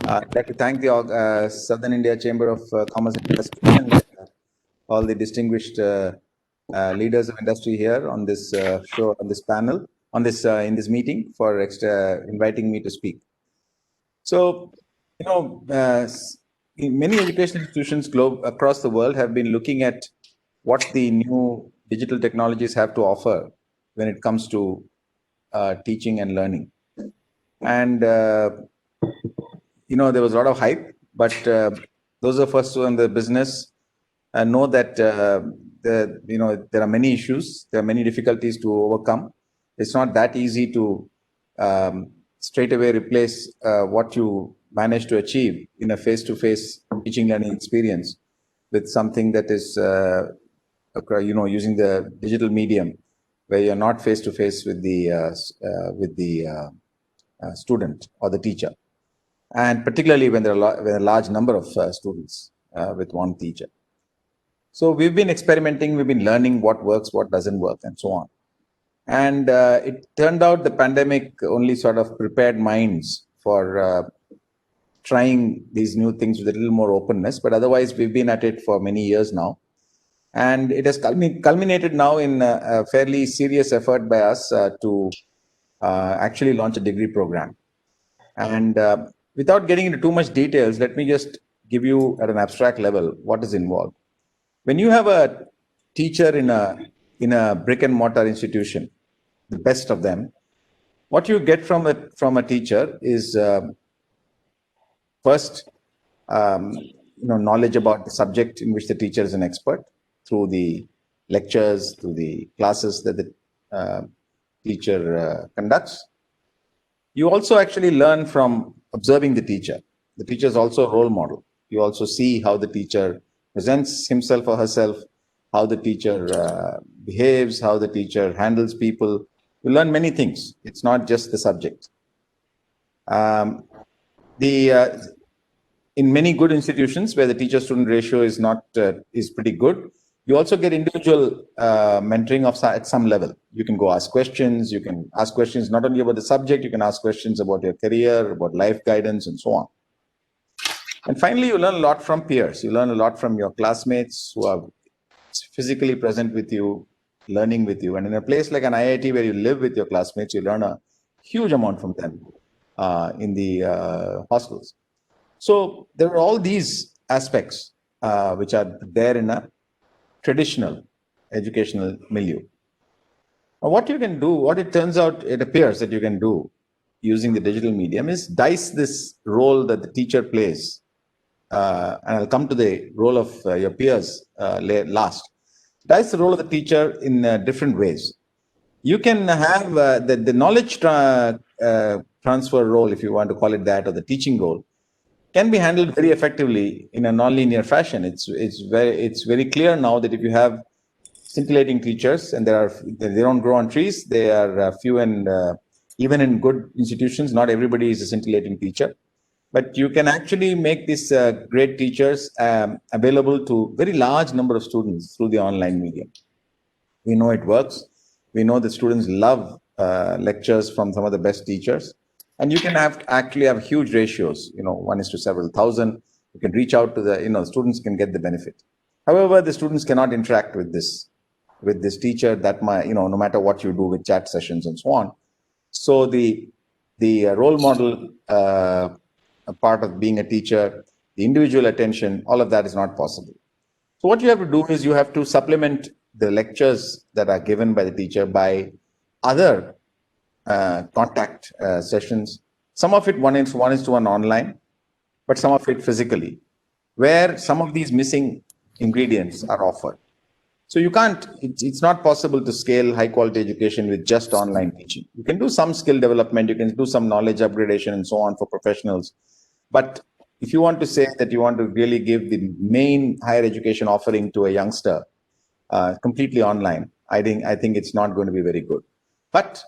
I'd like to thank the Southern India Chamber of Commerce and Industry and all the distinguished leaders of industry here on this show, on this panel, on this in this meeting for inviting me to speak. So, many educational institutions across the world have been looking at what the new digital technologies have to offer when it comes to teaching and learning. And, there was a lot of hype, but those of us who are in the business know that, there are many issues, there are many difficulties to overcome. It's not that easy to straight away replace what you manage to achieve in a face-to-face teaching learning experience with something that is, using the digital medium where you're not face-to-face with the student or the teacher. and particularly when there are a large number of students with one teacher. So we've been experimenting, we've been learning what works, what doesn't work, and so on. And it turned out the pandemic only sort of prepared minds for trying these new things with a little more openness. But otherwise, we've been at it for many years now. And it has culminated now in a fairly serious effort by us to actually launch a degree program. And without getting into too much details, let me just give you at an abstract level what is involved. When you have a teacher in a brick and mortar institution, the best of them, what you get from a teacher is first knowledge about the subject in which the teacher is an expert through the lectures, through the classes that the teacher conducts. You also actually learn from observing the teacher. The teacher is also a role model. You also see how the teacher presents himself or herself, how the teacher behaves, how the teacher handles people. You learn many things. It's not just the subject. In many good institutions where the teacher-student ratio is not is pretty good, you also get individual mentoring at some level. You can go ask questions. You can ask questions not only about the subject, you can ask questions about your career, about life guidance, and so on. And finally, you learn a lot from peers. You learn a lot from your classmates who are physically present with you, learning with you. And in a place like an IIT where you live with your classmates, you learn a huge amount from them in the hostels. So there are all these aspects which are there in a traditional educational milieu. Now, what you can do, what it turns out, it appears that you can do using the digital medium is dice this role that the teacher plays. And I'll come to the role of your peers last. Dice the role of the teacher in different ways. You can have the knowledge transfer role, if you want to call it that, or the teaching role, can be handled very effectively in a non-linear fashion. It's very clear now that if you have scintillating teachers, and they don't grow on trees, they are few, and even in good institutions, not everybody is a scintillating teacher. But you can actually make these great teachers available to very large number of students through the online medium. We know it works. We know that students love lectures from some of the best teachers. And you can actually have huge ratios, 1 to several thousand. You can reach out to the, students can get the benefit. However, the students cannot interact with this teacher no matter what you do with chat sessions and so on. So the role model part of being a teacher, the individual attention, all of that is not possible. So what you have to do is you have to supplement the lectures that are given by the teacher by other contact sessions. Some of it one is to one online, but some of it physically, where some of these missing ingredients are offered. So you can't, it's not possible to scale high quality education with just online teaching. You can do some skill development, you can do some knowledge upgradation and so on for professionals. But if you want to say that you want to really give the main higher education offering to a youngster completely online, I think it's not going to be very good. But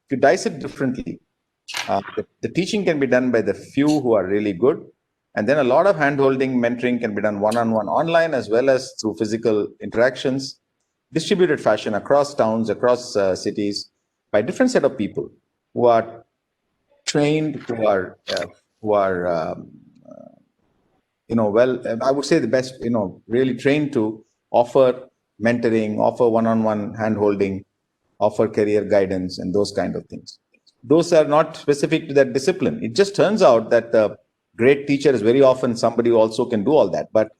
if you dice it differently, the teaching can be done by the few who are really good. And then a lot of hand-holding, mentoring can be done one-on-one online as well as through physical interactions, distributed fashion across towns, across cities, by a different set of people who are trained, who are I would say the best, really trained to offer mentoring, offer one-on-one hand-holding, offer career guidance, and those kind of things. Those are not specific to that discipline. It just turns out that the great teacher is very often somebody who also can do all that. But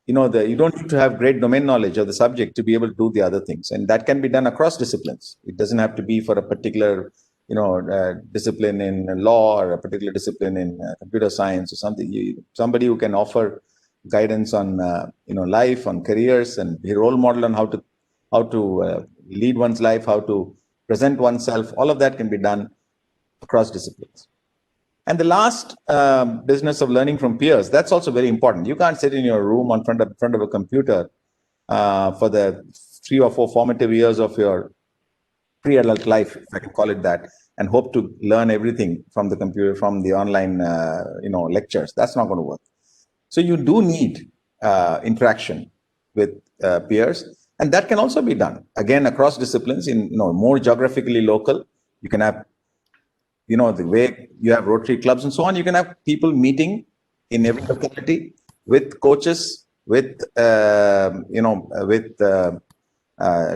you don't need to have great domain knowledge of the subject to be able to do the other things, and that can be done across disciplines. It doesn't have to be for a particular discipline in law or a particular discipline in computer science or something. Somebody who can offer guidance on life, on careers, and be a role model on how to lead one's life, how to present oneself. All of that can be done across disciplines. And the last business of learning from peers, that's also very important. You can't sit in your room in front of a computer for the 3 or 4 formative years of your pre-adult life, if I can call it that, and hope to learn everything from the computer, from the online, lectures. That's not going to work. So you do need interaction with peers, and that can also be done again across disciplines in more geographically local. You can have the way you have Rotary clubs and so on. You can have people meeting in every locality with coaches, with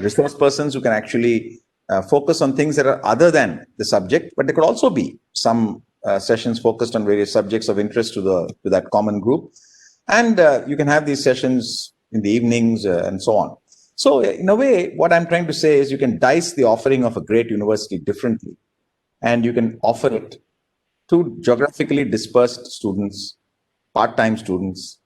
resource persons who can actually focus on things that are other than the subject, but there could also be some sessions focused on various subjects of interest to that common group. And you can have these sessions in the evenings and so on. So in a way, what I'm trying to say is you can dice the offering of a great university differently, and you can offer it to geographically dispersed students, part-time students,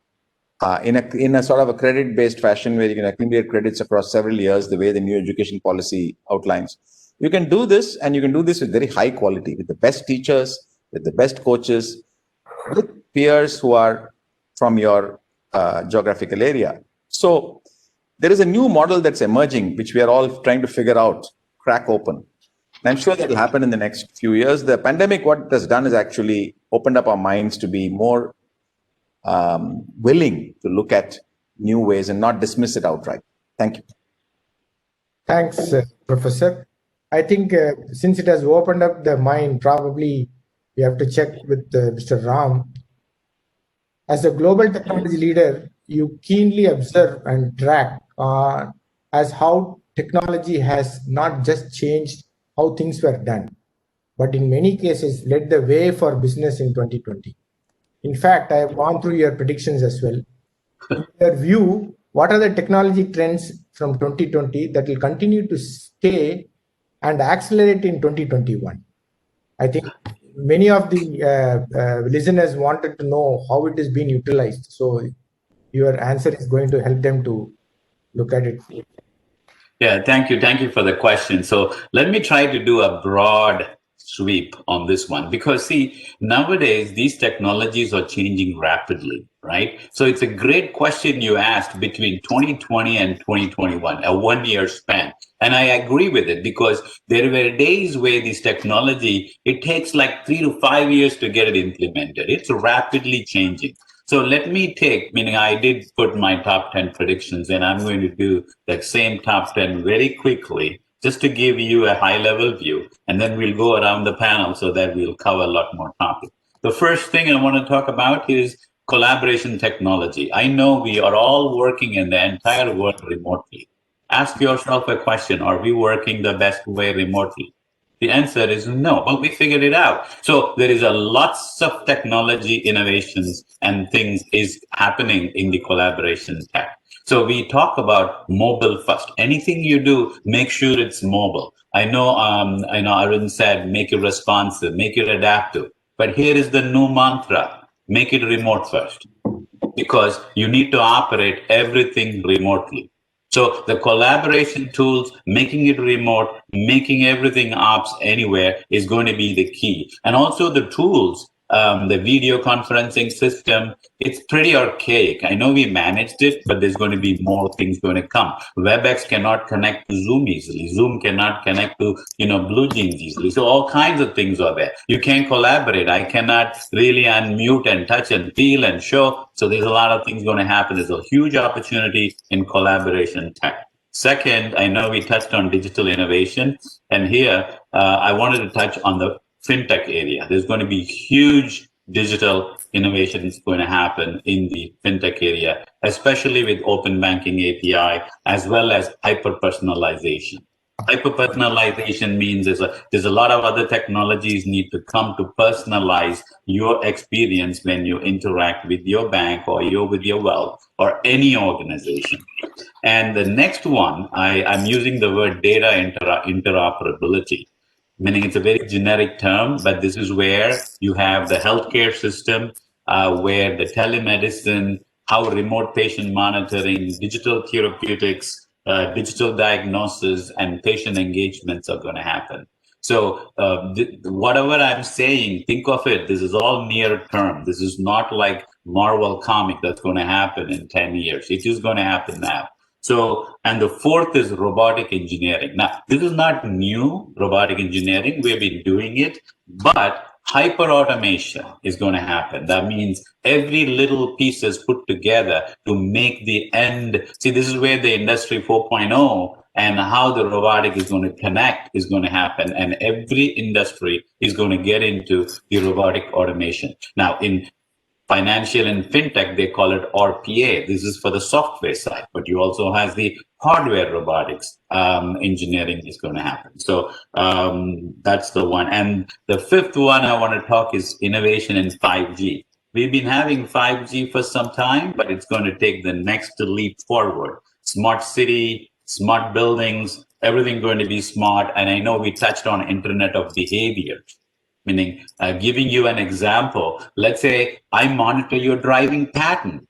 in a sort of a credit-based fashion where you can accumulate credits across several years, the way the new education policy outlines. You can do this, and you can do this with very high quality, with the best teachers, with the best coaches, with peers who are from your geographical area. So there is a new model that's emerging, which we are all trying to figure out, crack open. And I'm sure that will happen in the next few years. The pandemic, what it has done is actually opened up our minds to be more willing to look at new ways and not dismiss it outright. Thank you. Thanks, Professor. I think since it has opened up the mind, probably we have to check with Mr. Ram. As a global technology leader, you keenly observe and track as how technology has not just changed how things were done, but in many cases led the way for business in 2020. In fact, I have gone through your predictions as well. In your view, what are the technology trends from 2020 that will continue to stay and accelerate in 2021? I think many of the listeners wanted to know how it is being utilized. So your answer is going to help them to look at it. Yeah, thank you. Thank you for the question. So let me try to do a broad sweep on this one, because see, nowadays these technologies are changing rapidly, right? So it's a great question you asked between 2020 and 2021, a 1 year span. And I agree with it, because there were days where this technology, it takes like 3 to 5 years to get it implemented. It's rapidly changing. So let me take, meaning I did put my top 10 predictions, and I'm going to do that same top 10 very quickly, just to give you a high level view, and then we'll go around the panel so that we'll cover a lot more topics. The first thing I want to talk about is collaboration technology. I know we are all working in the entire world remotely. Ask yourself a question: are we working the best way remotely? The answer is no, but we figured it out. So there is a lots of technology innovations and things is happening in the collaboration tech. So we talk about mobile first. Anything you do, make sure it's mobile. I know Arun said, make it responsive, make it adaptive. But here is the new mantra: make it remote first, because you need to operate everything remotely. So the collaboration tools, making it remote, making everything ops anywhere is going to be the key. And also the tools, the video conferencing system, it's pretty archaic. I know we managed it, but there's going to be more things going to come. WebEx cannot connect to Zoom easily. Zoom cannot connect to, BlueJeans easily. So all kinds of things are there. You can't collaborate. I cannot really unmute and touch and feel and show. So there's a lot of things going to happen. There's a huge opportunity in collaboration tech. Second, I know we touched on digital innovation, and here I wanted to touch on the fintech area. There's going to be huge digital innovations going to happen in the fintech area, especially with open banking API, as well as hyper-personalization. Hyper-personalization means there's a lot of other technologies need to come to personalize your experience when you interact with your bank or with your wealth or any organization. And the next one, I'm using the word data interoperability, meaning it's a very generic term, but this is where you have the healthcare system, where the telemedicine, how remote patient monitoring, digital therapeutics, digital diagnosis, and patient engagements are going to happen. So whatever I'm saying, think of it, this is all near term. This is not like Marvel comic that's going to happen in 10 years. It is going to happen now. So, and the fourth is robotic engineering. Now, this is not new robotic engineering. We've been doing it, but hyper automation is going to happen. That means every little piece is put together to make the end. See, this is where the industry 4.0 and how the robotic is going to connect is going to happen. And every industry is going to get into the robotic automation. Now, in financial and fintech, they call it RPA. This is for the software side, but you also have the hardware robotics engineering is going to happen. So that's the one. And the fifth one I want to talk is innovation in 5G. We've been having 5G for some time, but it's going to take the next leap forward. Smart city, smart buildings, everything going to be smart. And I know we touched on Internet of Behavior. Meaning, giving you an example, let's say I monitor your driving pattern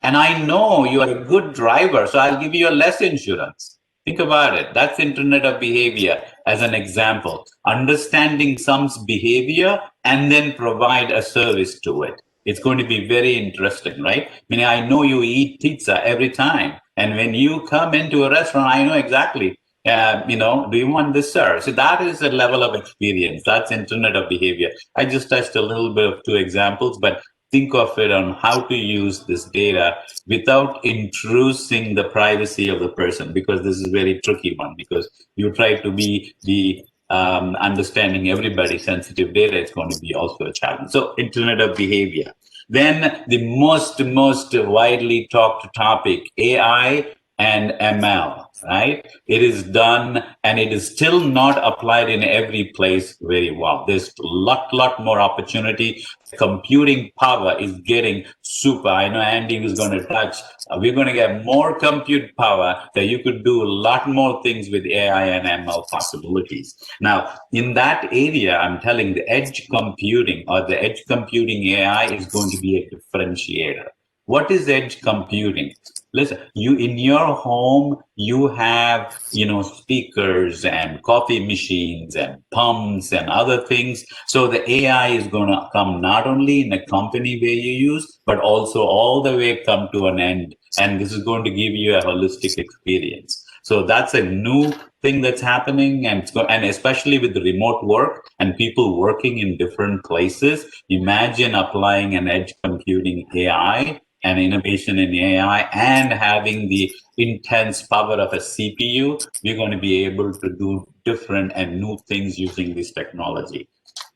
and I know you are a good driver, so I'll give you a less insurance. Think about it. That's Internet of Behavior as an example. Understanding some's behavior and then provide a service to it. It's going to be very interesting, right? Meaning, I know you eat pizza every time. And when you come into a restaurant, I know exactly do you want this, sir? So that is a level of experience. That's Internet of Behavior. I just touched a little bit of two examples, but think of it on how to use this data without intruding the privacy of the person, because this is a very tricky one, because you try to be the understanding everybody sensitive data is going to be also a challenge. So Internet of Behavior. Then the most widely talked topic, AI and ML, right? It is done and it is still not applied in every place very well. There's a lot more opportunity. Computing power is getting super. I know Andy was going to touch. We're going to get more compute power that you could do a lot more things with AI and ML possibilities. Now, in that area, I'm telling the edge computing or the edge computing AI is going to be a differentiator. What is edge computing? Listen, you in your home, you have, speakers and coffee machines and pumps and other things. So the AI is going to come not only in a company where you use, but also all the way come to an end. And this is going to give you a holistic experience. So that's a new thing that's happening, and especially with the remote work and people working in different places. Imagine applying an edge computing AI and innovation in AI and having the intense power of a CPU. We're going to be able to do different and new things using this technology.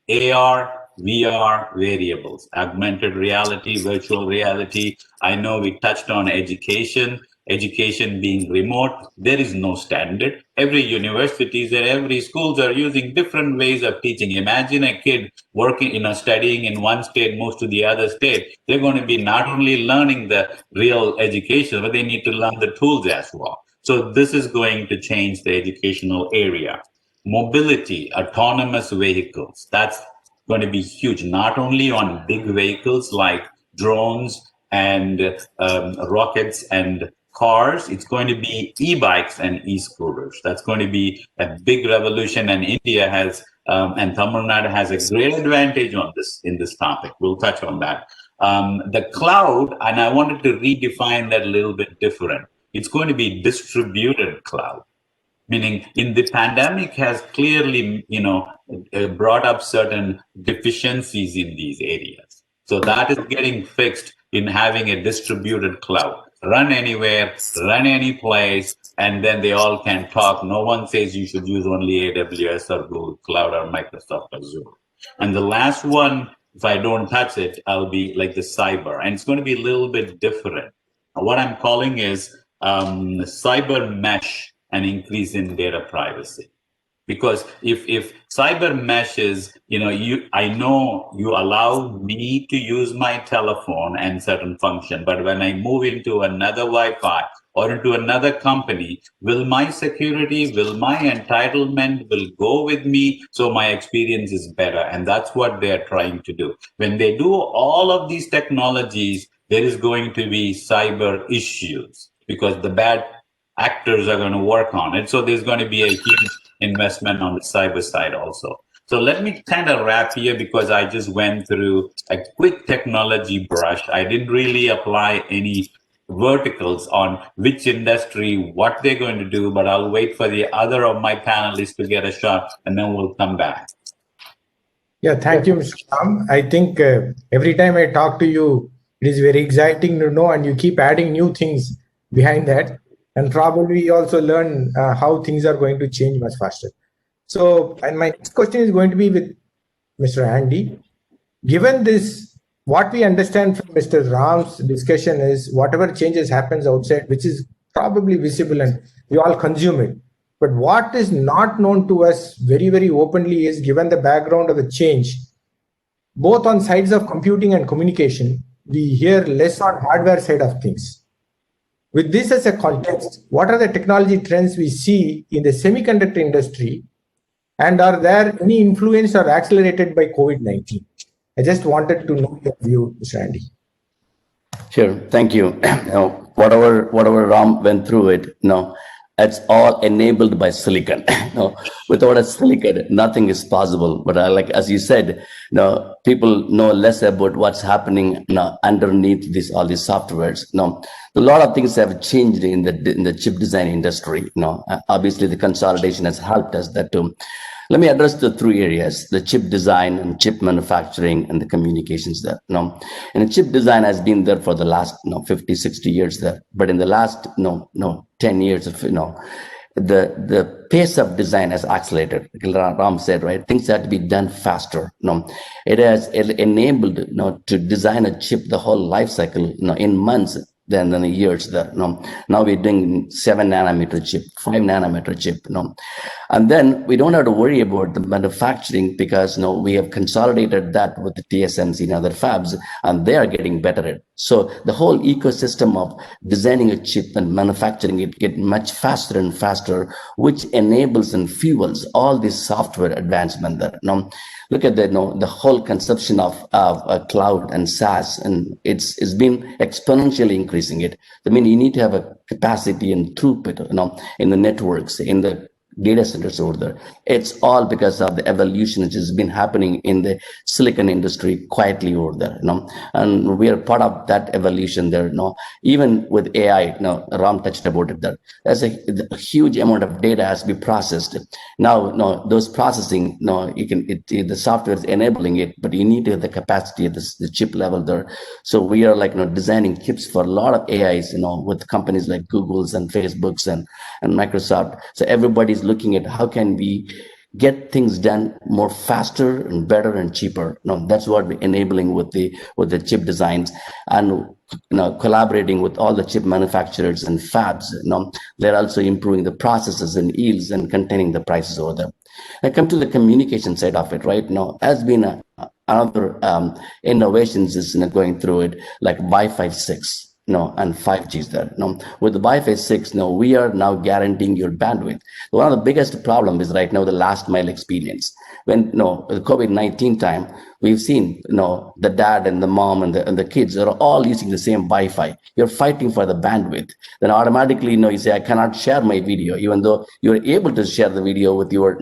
AR, VR, variables, augmented reality, virtual reality. I know we touched on education being remote. There is no standard. Every universities and every schools are using different ways of teaching. Imagine a kid working, studying in one state, moves to the other state. They're going to be not only learning the real education, but they need to learn the tools as well. So this is going to change the educational area. Mobility, autonomous vehicles, that's going to be huge, not only on big vehicles like drones and rockets and cars. It's going to be e-bikes and e-scooters. That's going to be a big revolution, and India has and Tamil Nadu has a great advantage on this in this topic. We'll touch on that. The cloud, and I wanted to redefine that a little bit different. It's going to be distributed cloud. Meaning, in the pandemic has clearly, brought up certain deficiencies in these areas. So that is getting fixed in having a distributed cloud. Run anywhere, run any place, and then they all can talk. No one says you should use only AWS or Google Cloud or Microsoft Azure. And the last one, if I don't touch it, I'll be like the cyber, and it's going to be a little bit different. What I'm calling is cyber mesh, an increase in data privacy. Because if cyber mesh is, I know you allow me to use my telephone and certain function, but when I move into another Wi-Fi or into another company, will my security, will my entitlement will go with me, so my experience is better. And that's what they're trying to do. When they do all of these technologies, there is going to be cyber issues because the bad actors are going to work on it. So there's going to be a huge investment on the cyber side also. So let me kind of wrap here, because I just went through a quick technology brush. I didn't really apply any verticals on which industry, what they're going to do, but I'll wait for the other of my panelists to get a shot, and then we'll come back. Yeah, thank you, Mr. Ram. I think every time I talk to you, it is very exciting to know, and you keep adding new things behind that. And probably you also learn how things are going to change much faster. So, and my next question is going to be with Mr. Andy. Given this, what we understand from Mr. Ram's discussion is whatever changes happens outside, which is probably visible and we all consume it. But what is not known to us very, very openly is, given the background of the change, both on sides of computing and communication, we hear less on hardware side of things. With this as a context, what are the technology trends we see in the semiconductor industry, and are there any influenced or accelerated by COVID-19? I just wanted to know your view, Mr. Andy. Sure, thank you. Whatever Ram went through it, it's all enabled by silicon. Without a silicon, nothing is possible. But like as you said, people know less about what's happening underneath all these softwares. A lot of things have changed in the chip design industry. Obviously the consolidation has helped us that too. Let me address the three areas: the chip design and chip manufacturing and the communications there. And the chip design has been there for the last 50, 60 years there. But in the last 10 years of the pace of design has accelerated. Like Ram said, right? Things have to be done faster. It has enabled to design a chip the whole life cycle in months than the years there. Now we're doing 7 nanometer chip, 5 nanometer chip. And then we don't have to worry about the manufacturing because we have consolidated that with the TSMC and other fabs, and they are getting better at it. So the whole ecosystem of designing a chip and manufacturing it get much faster and faster, which enables and fuels all this software advancement there. Look at the whole conception of cloud and SaaS, and it's been exponentially increasing it. I mean, you need to have a capacity and throughput, in the networks, in the data centers over there. It's all because of the evolution which has been happening in the silicon industry quietly over there, and we are part of that evolution there. Even with AI, Ram touched about it there. There's a huge amount of data has to be processed. Now, those processing, the software is enabling it, but you need to have the capacity at the chip level there. So we are designing chips for a lot of AIs, with companies like Google's and Facebook's and Microsoft. So everybody's looking at how can we get things done more faster and better and cheaper. That's what we're enabling with the chip designs, and collaborating with all the chip manufacturers and fabs. They're also improving the processes and yields and containing the prices over there. I come to the communication side of it right now. Has been another innovations is going through it, like Wi-Fi 6. And 5G there. With the Wi-Fi 6, we are now guaranteeing your bandwidth. One of the biggest problem is right now the last mile experience. When the COVID-19 time, we've seen the dad and the mom and the kids are all using the same Wi-Fi. You're fighting for the bandwidth. Then automatically you say, I cannot share my video, even though you're able to share the video with your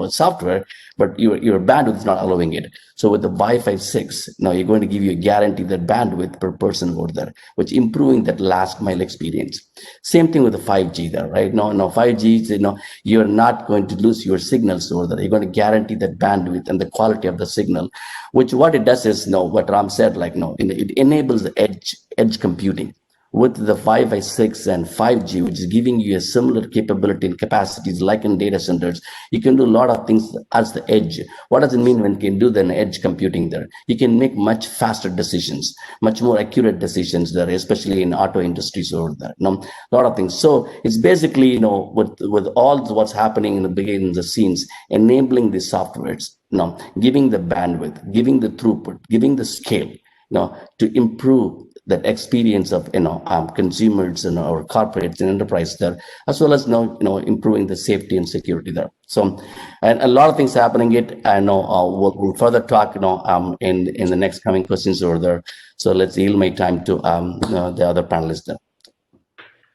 software, but your bandwidth is not allowing it. So with the Wi-Fi 6, you're going to give you a guarantee that bandwidth per person over there, which improving that last mile experience. Same thing with the 5G there, right? No 5G, you're not going to lose your signals over there. You're going to guarantee that bandwidth and the quality of the signal, which what it does is, what Ram said, it enables the edge computing. With the Wi-Fi 6 and 5G, which is giving you a similar capability and capacities like in data centers, you can do a lot of things as the edge. What does it mean when you can do the edge computing there? You can make much faster decisions, much more accurate decisions there, especially in auto industries over there. A lot of things. So it's basically, with all what's happening in the beginning, the scenes, enabling the softwares, giving the bandwidth, giving the throughput, giving the scale, to improve that experience of consumers and our corporates and enterprise there, as well as improving the safety and security there. So, and a lot of things happening. We'll further talk in the next coming questions over there. So let's yield my time to the other panelists there.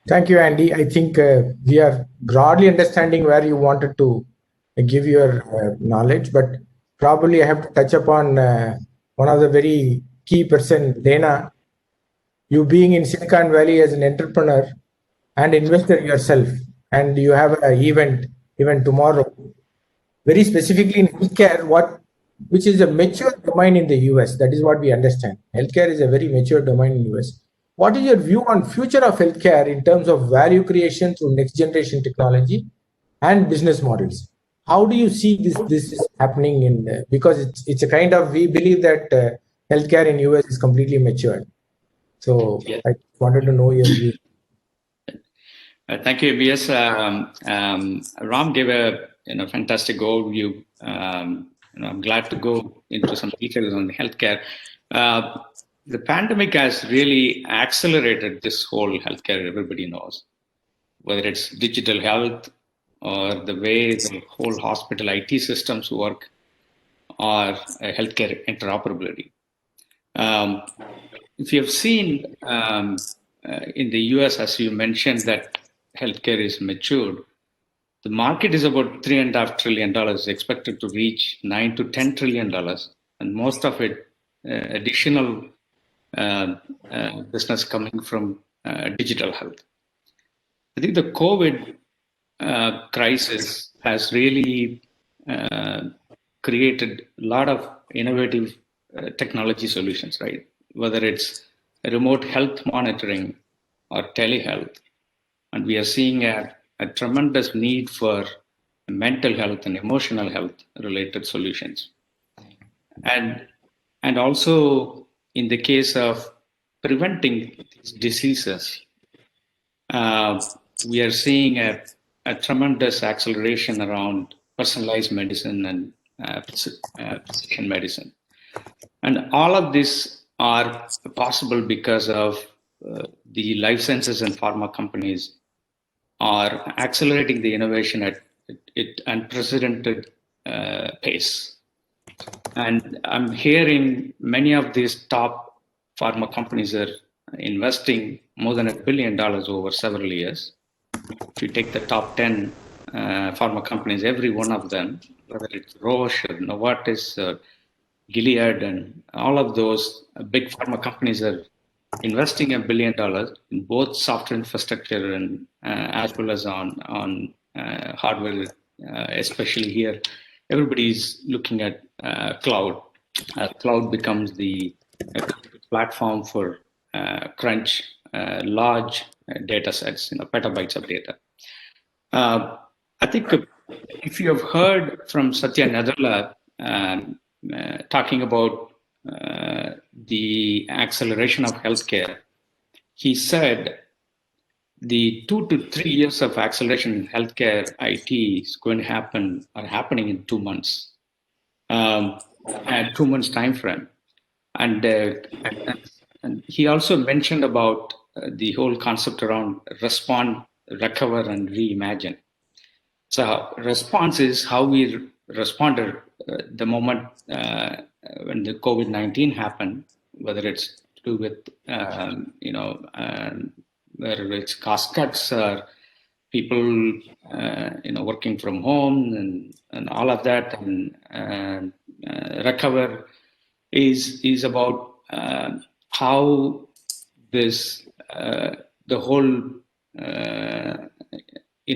Thank you, Andy. I think we are broadly understanding where you wanted to give your knowledge, but probably I have to touch upon one of the very key person, Dana. you being in Silicon Valley as an entrepreneur and investor yourself, and you have an event even tomorrow, very specifically in healthcare, which is a mature domain in the US. That is what we understand. Healthcare is a very mature domain in the US. What is your view on future of healthcare in terms of value creation through next generation technology and business models? How do you see this is happening in because it's a kind of, we believe that healthcare in US is completely matured. So Yeah. I wanted to know your view. Thank you, BS. Ram gave a fantastic overview. I'm glad to go into some details on the healthcare. The pandemic has really accelerated this whole healthcare. Everybody knows, whether it's digital health or the way the whole hospital IT systems work, or healthcare interoperability. If you have seen in the US, as you mentioned, that healthcare is matured, the market is about $3.5 trillion, expected to reach $9 to $10 trillion, and most of it additional business coming from digital health. I think the COVID crisis has really created a lot of innovative technology solutions, right? Whether it's remote health monitoring or telehealth. And we are seeing a tremendous need for mental health and emotional health related solutions. And also in the case of preventing these diseases, we are seeing a tremendous acceleration around personalized medicine and precision medicine. And all of this are possible because of the life sciences and pharma companies are accelerating the innovation at unprecedented pace. And I'm hearing many of these top pharma companies are investing more than $1 billion over several years. If you take the top 10 pharma companies, every one of them, whether it's Roche or Novartis or Gilead, and all of those big pharma companies are investing $1 billion in both software infrastructure and as well as on hardware, especially here. Everybody's looking at cloud. Cloud becomes the platform for crunch large data sets, petabytes of data. I think if you have heard from Satya Nadella talking about the acceleration of healthcare, he said the 2 to 3 years of acceleration in healthcare IT is going to happen or happening in 2 months, and 2 months time frame. And he also mentioned about the whole concept around respond, recover, and reimagine. So response is how we responded the moment when the COVID-19 happened, whether it's to do with, whether it's cost cuts or people, working from home and all of that, and recover is about how this, the whole,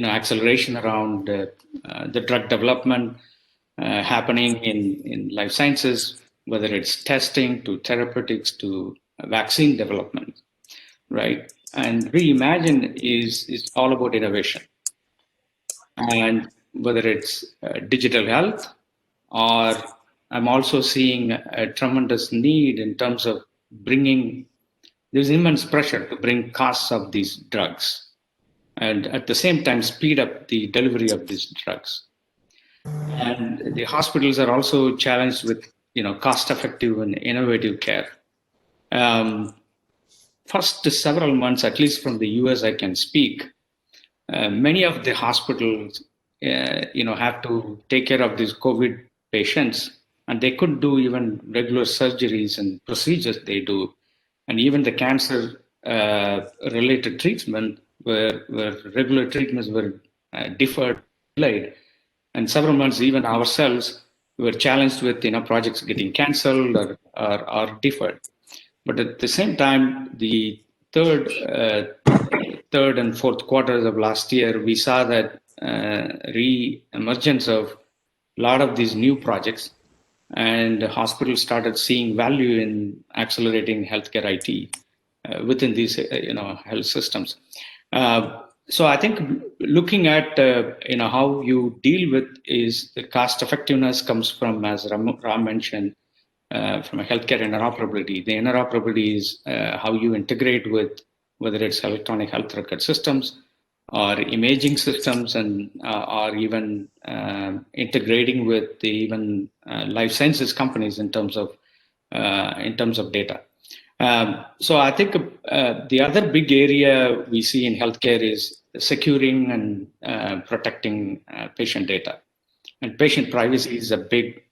acceleration around the drug development happening in life sciences, whether it's testing to therapeutics to vaccine development, right? And reimagine is all about innovation. And whether it's digital health, or I'm also seeing a tremendous need in terms of there's immense pressure to bring costs of these drugs, and at the same time speed up the delivery of these drugs. And the hospitals are also challenged with cost-effective and innovative care. First several months, at least from the US, I can speak. Many of the hospitals, have to take care of these COVID patients, and they couldn't do even regular surgeries and procedures they do, and even the cancer related treatment where regular treatments were deferred, delayed, and several months even ourselves were challenged with projects getting cancelled or deferred. But at the same time, the third and fourth quarters of last year, we saw that re-emergence of a lot of these new projects, and hospitals started seeing value in accelerating healthcare IT within these health systems. So I think looking at how you deal with is the cost effectiveness comes from, as Ram mentioned, from a healthcare interoperability. The interoperability is how you integrate with whether it's electronic health record systems or imaging systems, and or even integrating with the even life sciences companies in terms of data. So I think the other big area we see in healthcare is securing and protecting patient data, and patient privacy is a big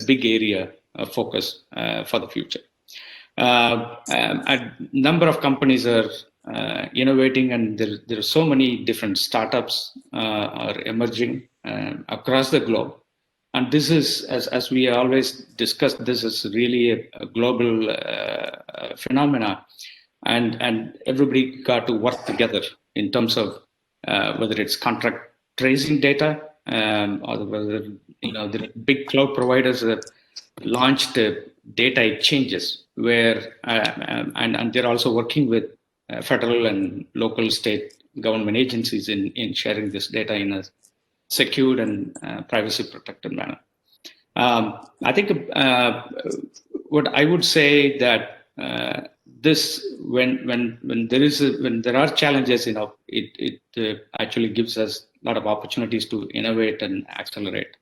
area of focus for the future. A number of companies are innovating, and there are so many different startups are emerging across the globe. And this is, as we always discuss, this is really a global phenomena, and everybody got to work together in terms of whether it's contract tracing data, or whether the big cloud providers that launched data exchanges, where and they're also working with federal and local state government agencies in sharing this data in a secured and privacy protected manner. I think what I would say that this when there are challenges, it actually gives us a lot of opportunities to innovate and accelerate.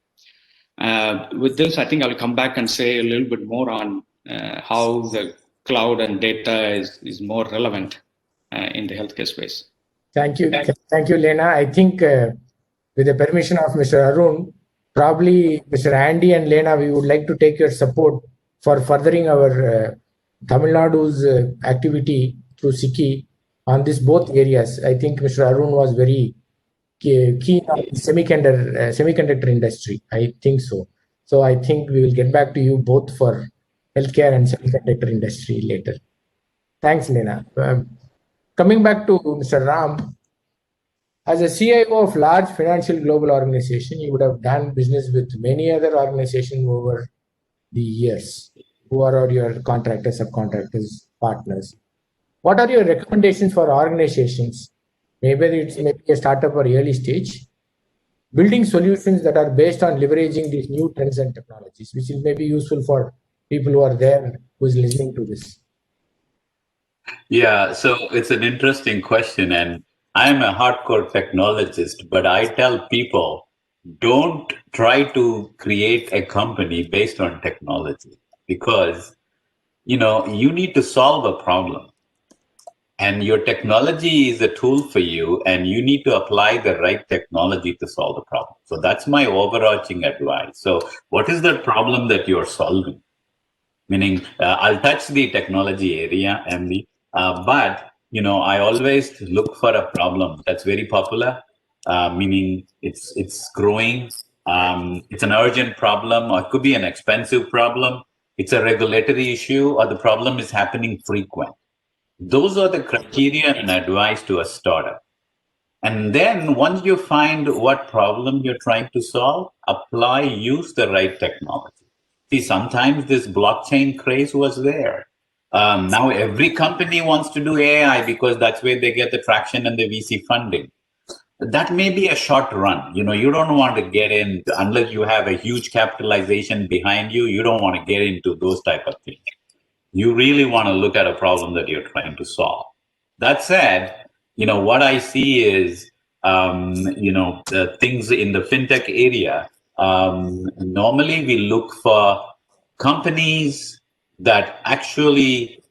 With this, I think I'll come back and say a little bit more on how the cloud and data is more relevant in the healthcare space. Thank you, Lena. I think with the permission of Mr. Arun, probably Mr. Andy and Lena, we would like to take your support for furthering our Tamil Nadu's activity through SICKI on this both areas. I think Mr. Arun was very keen on the semiconductor industry. I think so. So I think we will get back to you both for healthcare and semiconductor industry later. Thanks, Lena. Coming back to Mr. Ram, as a CIO of large financial global organization, you would have done business with many other organizations over the years. Who are your contractors, subcontractors, partners? What are your recommendations for organizations? Maybe it's a startup or early stage, building solutions that are based on leveraging these new trends and technologies, which is maybe useful for people who are there, who is listening to this. Yeah, so it's an interesting question, and I'm a hardcore technologist, but I tell people, don't try to create a company based on technology, because you need to solve a problem. And your technology is a tool for you, and you need to apply the right technology to solve the problem. So that's my overarching advice. So what is the problem that you're solving? Meaning, I'll touch the technology area, MD, but I always look for a problem that's very popular, meaning it's growing, it's an urgent problem, or it could be an expensive problem, it's a regulatory issue, or the problem is happening frequent. Those are the criteria and advice to a startup. And then once you find what problem you're trying to solve, use the right technology. See, sometimes this blockchain craze was there. Now every company wants to do AI because that's where they get the traction and the VC funding. That may be a short run. You don't want to get in, unless you have a huge capitalization behind you, you don't want to get into those type of things. You really want to look at a problem that you're trying to solve. That said, what I see is, the things in the fintech area, normally we look for companies that actually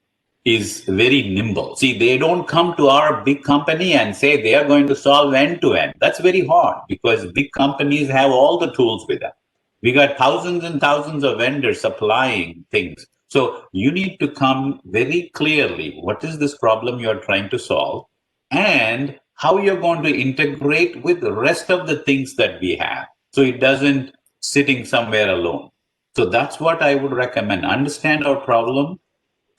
is very nimble. See, they don't come to our big company and say they are going to solve end to end. That's very hard, because big companies have all the tools with them. We got thousands and thousands of vendors supplying things. So you need to come very clearly, what is this problem you're trying to solve, and how you're going to integrate with the rest of the things that we have, so it doesn't sitting somewhere alone. So that's what I would recommend. Understand our problem,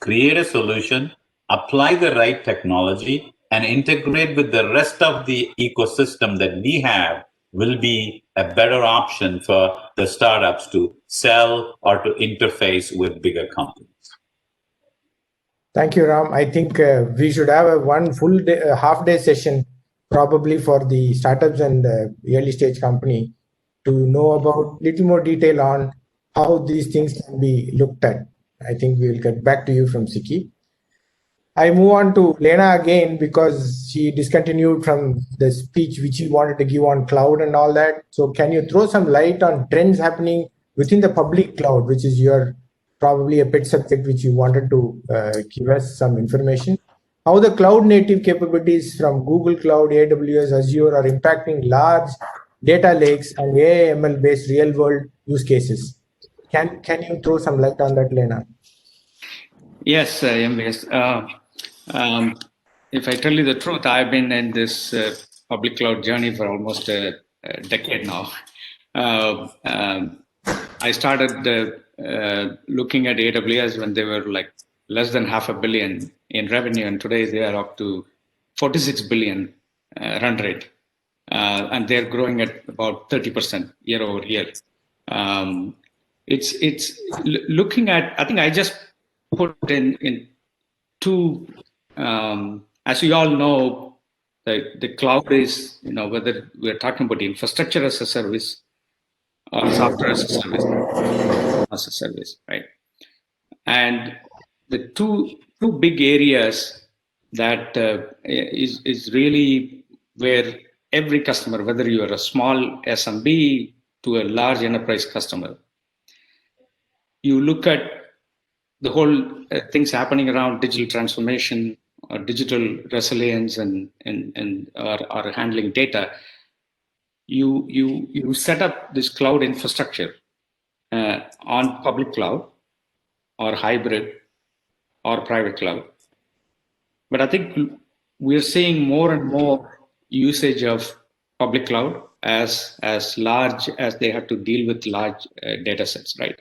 create a solution, apply the right technology, and integrate with the rest of the ecosystem that we have will be a better option for the startups to sell or to interface with bigger companies. Thank you, Ram. I think we should have a one full day, half-day session probably for the startups and early stage company to know about little more detail on how these things can be looked at. I think we will get back to you from Siki. I move on to Lena again because she discontinued from the speech which she wanted to give on cloud and all that. So can you throw some light on trends happening within the public cloud, which is your probably a pet subject which you wanted to give us some information? How the cloud native capabilities from Google Cloud, AWS, Azure are impacting large data lakes and AI ML based real world use cases. Can you throw some light on that, Lena? Yes, MVS. If I tell you the truth, I've been in this public cloud journey for almost a decade now. I started looking at AWS when they were like less than $500 million in revenue, and today they are up to 46 billion run rate, and they're growing at about 30% year over year. It's looking at. I think I just put in two. As we all know, the cloud is, whether we're talking about infrastructure as a service or software as a service, right? And the two big areas that is really where every customer, whether you are a small SMB to a large enterprise customer, you look at the whole things happening around digital transformation or digital resilience and or handling data. You set up this cloud infrastructure on public cloud or hybrid or private cloud. But I think we're seeing more and more usage of public cloud as large as they have to deal with large data sets, right?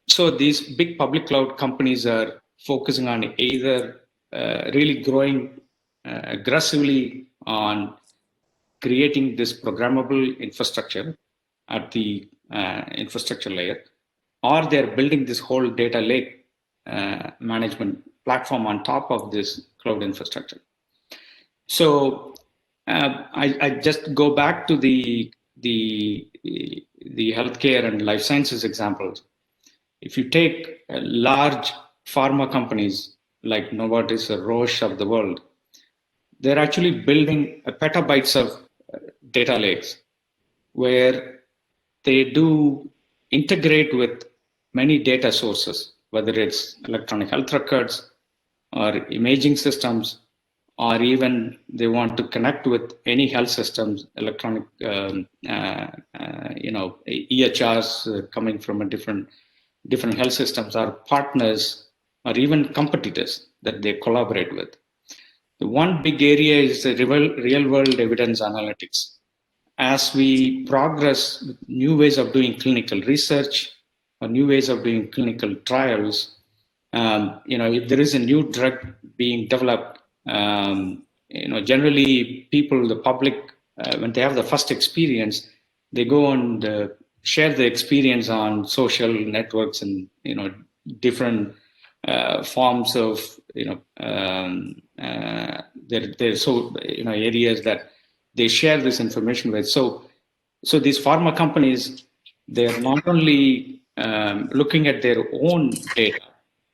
So these big public cloud companies are focusing on either really growing aggressively on creating this programmable infrastructure at the infrastructure layer, or they're building this whole data lake management platform on top of this cloud infrastructure. So I just go back to the healthcare and life sciences examples. If you take large pharma companies like Novartis or Roche of the world, they're actually building petabytes of data lakes where they do integrate with many data sources, whether it's electronic health records or imaging systems, or even they want to connect with any health systems, electronic, EHRs coming from a different health systems, are partners or even competitors that they collaborate with. The one big area is the real world evidence analytics. As we progress with new ways of doing clinical research or new ways of doing clinical trials, if there is a new drug being developed, generally people, the public, when they have the first experience, they go and share the experience on social networks and different forms of there's areas that they share this information with. So these pharma companies, they're not only looking at their own data,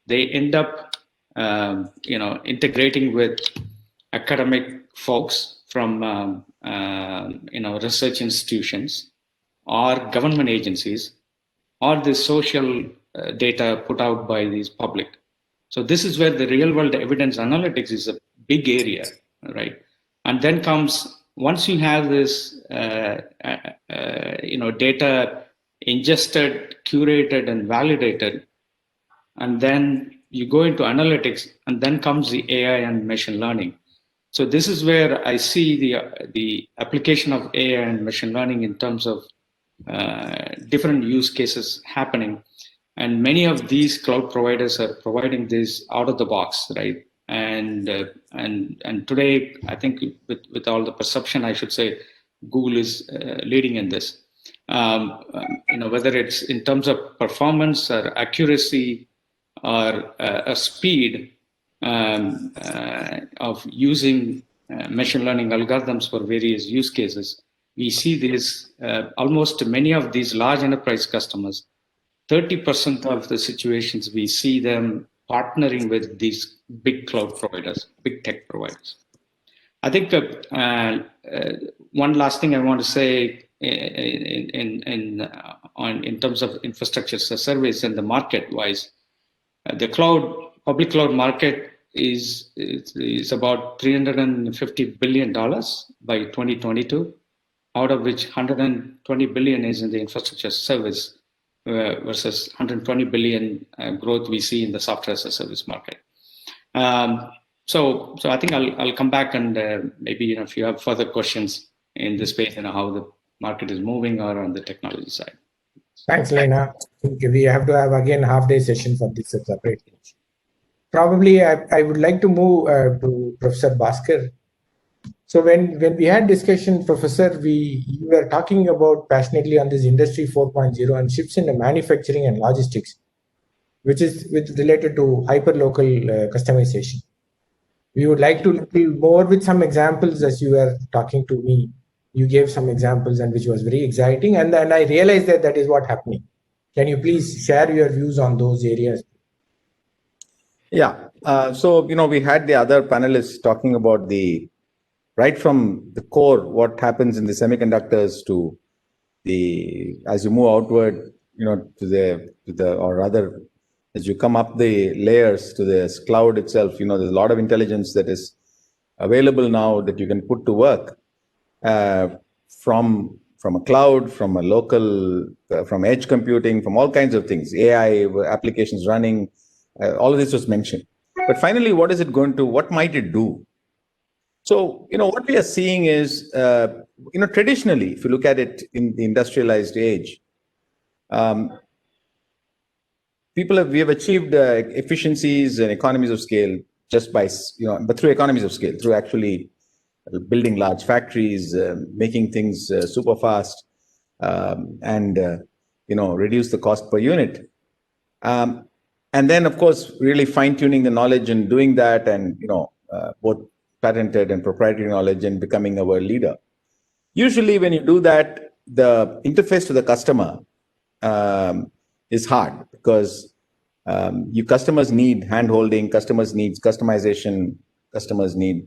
they end up integrating with academic folks from research institutions or government agencies, or the social data put out by these public. So this is where the real world evidence analytics is a big area, right? And then comes, once you have this data ingested, curated and validated, and then you go into analytics, and then comes the AI and machine learning. So this is where I see the application of AI and machine learning in terms of different use cases happening. And many of these cloud providers are providing this out of the box, right? And today, I think with all the perception, I should say, Google is leading in this. Whether it's in terms of performance or accuracy or speed of using machine learning algorithms for various use cases, we see this almost many of these large enterprise customers. 30% of the situations we see them partnering with these big cloud providers, big tech providers. I think one last thing I want to say in terms of infrastructure as a service and the market wise, the public cloud market is about $350 billion by 2022, out of which 120 billion is in the infrastructure service versus 120 billion growth we see in the software as a service market. So I think I'll come back and maybe if you have further questions in this space and how the market is moving or on the technology side. Thanks, Lena. I think we have to have again half-day session for this separately. Probably I would like to move to Professor Bhaskar. So when we had discussion, Professor, you were talking about passionately on this Industry 4.0 and shifts in the manufacturing and logistics, which is related to hyperlocal customization. We would like to be more with some examples as you were talking to me. You gave some examples and which was very exciting. And then I realized that is what happening. Can you please share your views on those areas? Yeah. So, we had the other panelists talking about right from the core, what happens in the semiconductors to as you move outward, or rather, as you come up the layers to the cloud itself, there's a lot of intelligence that is available now that you can put to work from a cloud, from a local, from edge computing, from all kinds of things, AI applications running, all of this was mentioned. But finally, what might it do? So, what we are seeing is, traditionally, if you look at it in the industrialized age, we have achieved efficiencies and economies of scale just by, but through economies of scale, through actually building large factories, making things super fast, and, reduce the cost per unit. And then, of course, really fine-tuning the knowledge and doing that, and, both patented and proprietary knowledge and becoming a world leader. Usually when you do that, the interface to the customer is hard because your customers need hand-holding, customers need customization, customers need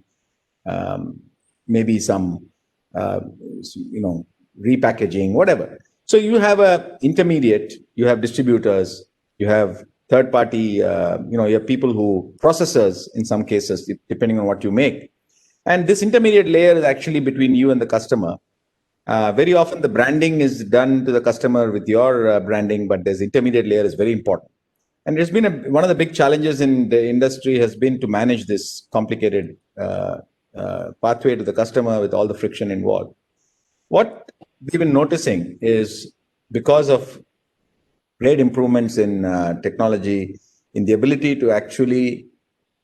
maybe some, repackaging, whatever. So you have a intermediate, you have distributors, you have third-party, you have people processors in some cases, depending on what you make. And this intermediate layer is actually between you and the customer. Very often the branding is done to the customer with your branding, but this intermediate layer is very important. And there's been one of the big challenges in the industry has been to manage this complicated pathway to the customer with all the friction involved. What we've been noticing is because of great improvements in technology, in the ability to actually,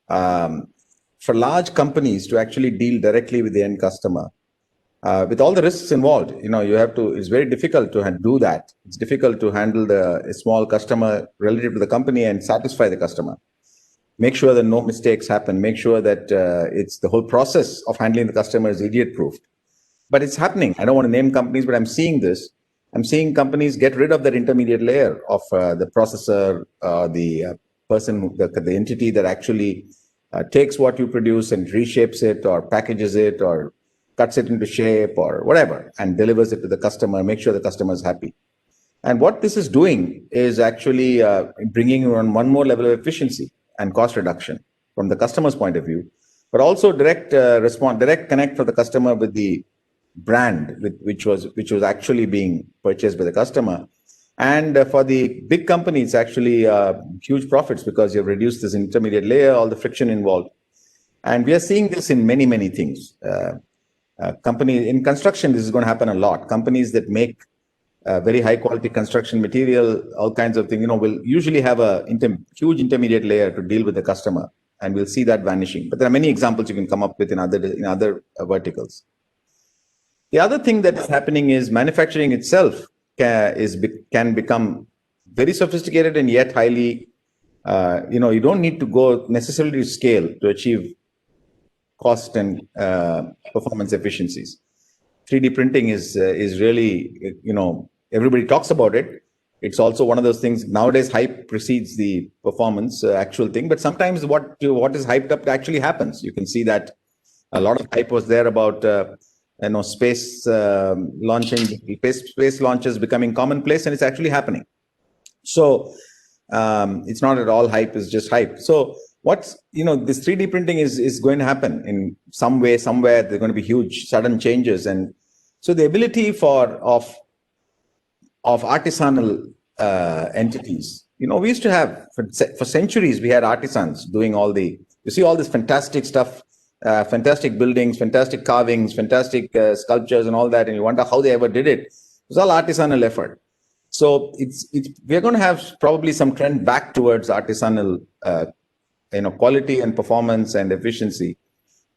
for large companies to actually deal directly with the end customer, with all the risks involved, it's very difficult to do that. It's difficult to handle a small customer relative to the company and satisfy the customer. Make sure that no mistakes happen. Make sure that it's the whole process of handling the customer is idiot-proofed. But it's happening. I don't want to name companies, but I'm seeing this. I'm seeing companies get rid of that intermediate layer of the processor, the person, the entity that actually takes what you produce and reshapes it or packages it or cuts it into shape or whatever and delivers it to the customer, make sure the customer is happy. And what this is doing is actually bringing on one more level of efficiency and cost reduction from the customer's point of view, but also direct connect for the customer with the brand which was actually being purchased by the customer. And for the big company, it's actually huge profits because you've reduced this intermediate layer, all the friction involved. And we are seeing this in many, many things. In construction, this is going to happen a lot. Companies that make very high quality construction material, all kinds of things, will usually have a huge intermediate layer to deal with the customer, and we'll see that vanishing. But there are many examples you can come up with in other verticals. The other thing that is happening is manufacturing itself can become very sophisticated and yet highly, you don't need to go necessarily to scale to achieve cost and performance efficiencies. 3D printing is really, everybody talks about it. It's also one of those things nowadays. Hype precedes the performance actual thing, but sometimes what is hyped up actually happens. You can see that a lot of hype was there about space launching, space launches becoming commonplace, and it's actually happening. So it's not at all hype; it's just hype. So this 3D printing is going to happen in some way, somewhere. There are going to be huge sudden changes, and so the ability of artisanal entities. We used to have for centuries. We had artisans doing you see all this fantastic stuff, fantastic buildings, fantastic carvings, fantastic sculptures, and all that. And you wonder how they ever did it. It was all artisanal effort. So we're going to have probably some trend back towards artisanal, quality and performance and efficiency,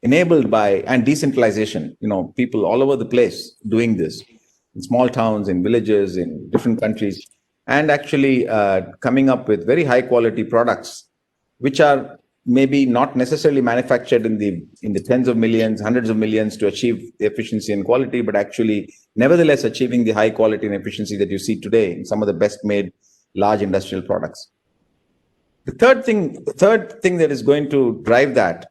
enabled by and decentralization. People all over the place doing this in small towns, in villages, in different countries, and actually coming up with very high quality products, which are maybe not necessarily manufactured in the tens of millions, hundreds of millions to achieve the efficiency and quality, but actually nevertheless achieving the high quality and efficiency that you see today in some of the best made large industrial products. The third thing that is going to drive that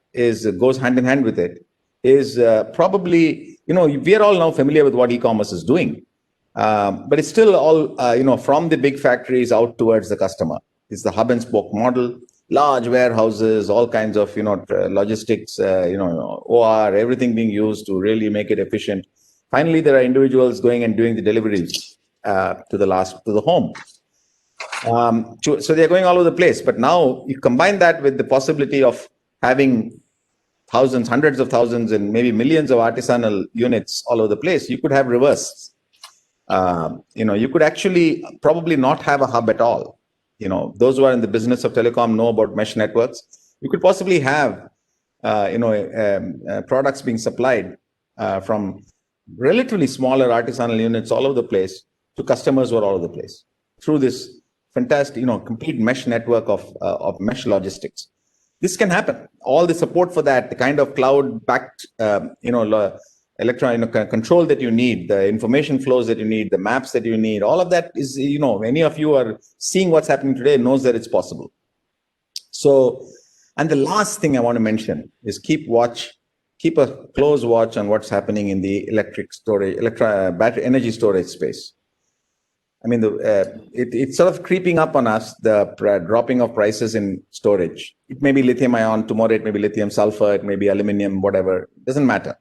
goes hand in hand with it is probably, we are all now familiar with what e-commerce is doing, but it's still all, from the big factories out towards the customer. It's the hub and spoke model. Large warehouses, all kinds of, logistics, OR, everything being used to really make it efficient. Finally, there are individuals going and doing the deliveries to the home. So they're going all over the place. But now you combine that with the possibility of having thousands, hundreds of thousands, and maybe millions of artisanal units all over the place. You could have reverse. You could actually probably not have a hub at all. Those who are in the business of telecom know about mesh networks. You could possibly have, products being supplied from relatively smaller artisanal units all over the place to customers who are all over the place through this fantastic, complete mesh network of mesh logistics. This can happen. All the support for that, the kind of cloud-backed, electronic control that you need, the information flows that you need, the maps that you need, all of that is, any of you are seeing what's happening today knows that it's possible. So, and the last thing I want to mention is keep a close watch on what's happening in the battery energy storage space. I mean, it's sort of creeping up on us, the dropping of prices in storage. It may be lithium ion, tomorrow it may be lithium sulfur, it may be aluminum, whatever, it doesn't matter.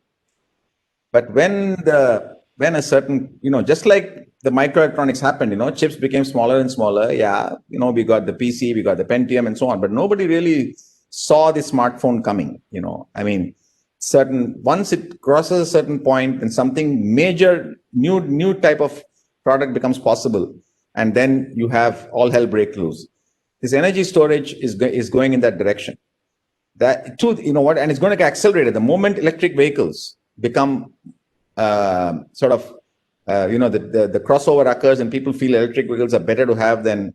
But when a certain, just like the microelectronics happened, chips became smaller and smaller. Yeah, we got the PC, we got the Pentium and so on, but nobody really saw the smartphone coming, I mean, once it crosses a certain point and something major, new type of product becomes possible, and then you have all hell break loose. This energy storage is going in that direction. And it's going to get accelerated the moment electric vehicles become the crossover occurs and people feel electric vehicles are better to have than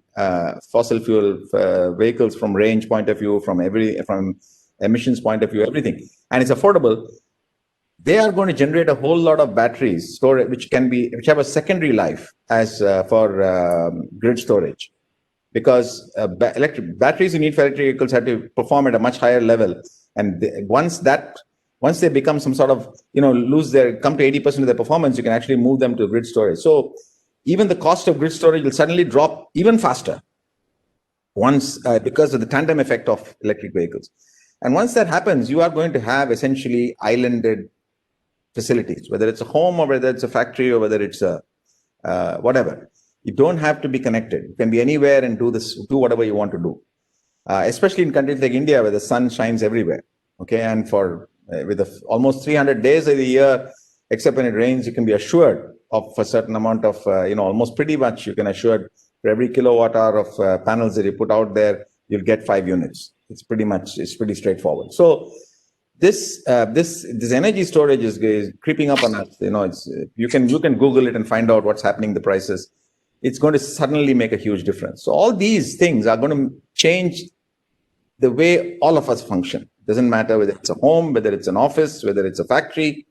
fossil fuel vehicles from range point of view, from emissions point of view, everything, and it's affordable. They are going to generate a whole lot of batteries storage, which have a secondary life as for grid storage, because batteries you need for electric vehicles have to perform at a much higher level, and once they become some sort of, come to 80% of their performance, you can actually move them to grid storage. So even the cost of grid storage will suddenly drop even faster because of the tandem effect of electric vehicles. And once that happens, you are going to have essentially islanded facilities, whether it's a home or whether it's a factory or whether it's a whatever. You don't have to be connected. You can be anywhere and do whatever you want to do, especially in countries like India where the sun shines everywhere. Okay, and with almost 300 days of the year, except when it rains, you can be assured of a certain amount of, almost pretty much you can assure for every kilowatt hour of panels that you put out there, you'll get 5 units. It's pretty straightforward. So this energy storage is creeping up on us. You can Google it and find out what's happening, the prices. It's going to suddenly make a huge difference. So all these things are going to change the way all of us function. Doesn't matter whether it's a home, whether it's an office, whether it's a factory,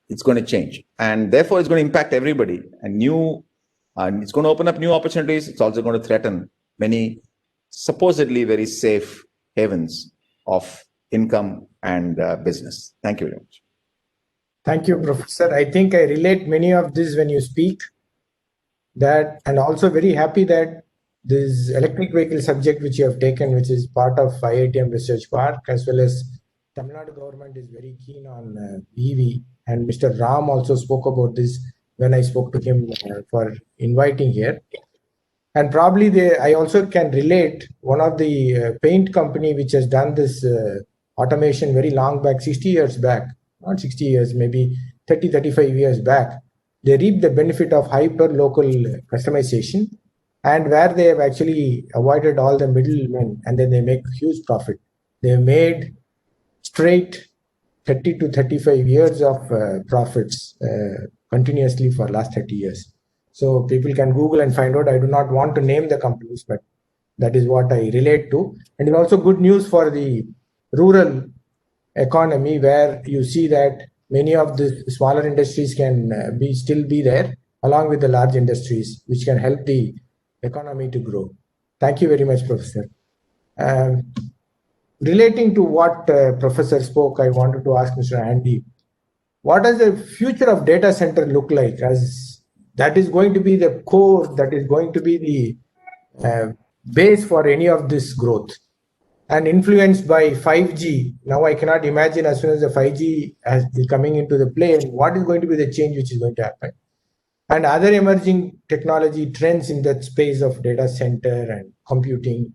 it's going to change. And therefore, it's going to impact everybody. And it's going to open up new opportunities. It's also going to threaten many supposedly very safe havens of income and business. Thank you very much. Thank you, Professor. I think I relate many of this when you speak. That, and also very happy that this electric vehicle subject which you have taken, which is part of IITM Research Park, as well as Tamil Nadu government is very keen on EV. And Mr. Ram also spoke about this when I spoke to him for inviting here. And probably I also can relate one of the paint company which has done this automation very long back, 60 years back, not 60 years, maybe 30, 35 years back. They reap the benefit of hyper-local customization, and where they have actually avoided all the middlemen, and then they make huge profit. They made straight 30 to 35 years of profits continuously for last 30 years. So people can Google and find out. I do not want to name the companies, but that is what I relate to. And it's also good news for the rural economy, where you see that many of the smaller industries can still be there, along with the large industries, which can help the economy to grow. Thank you very much, Professor. Relating to what Professor spoke, I wanted to ask Mr. Andy, what does the future of data center look like? As that is going to be the core, that is going to be the base for any of this growth, and influenced by 5G. Now I cannot imagine as soon as the 5G is coming into the play, what is going to be the change which is going to happen, and other emerging technology trends in that space of data center and computing.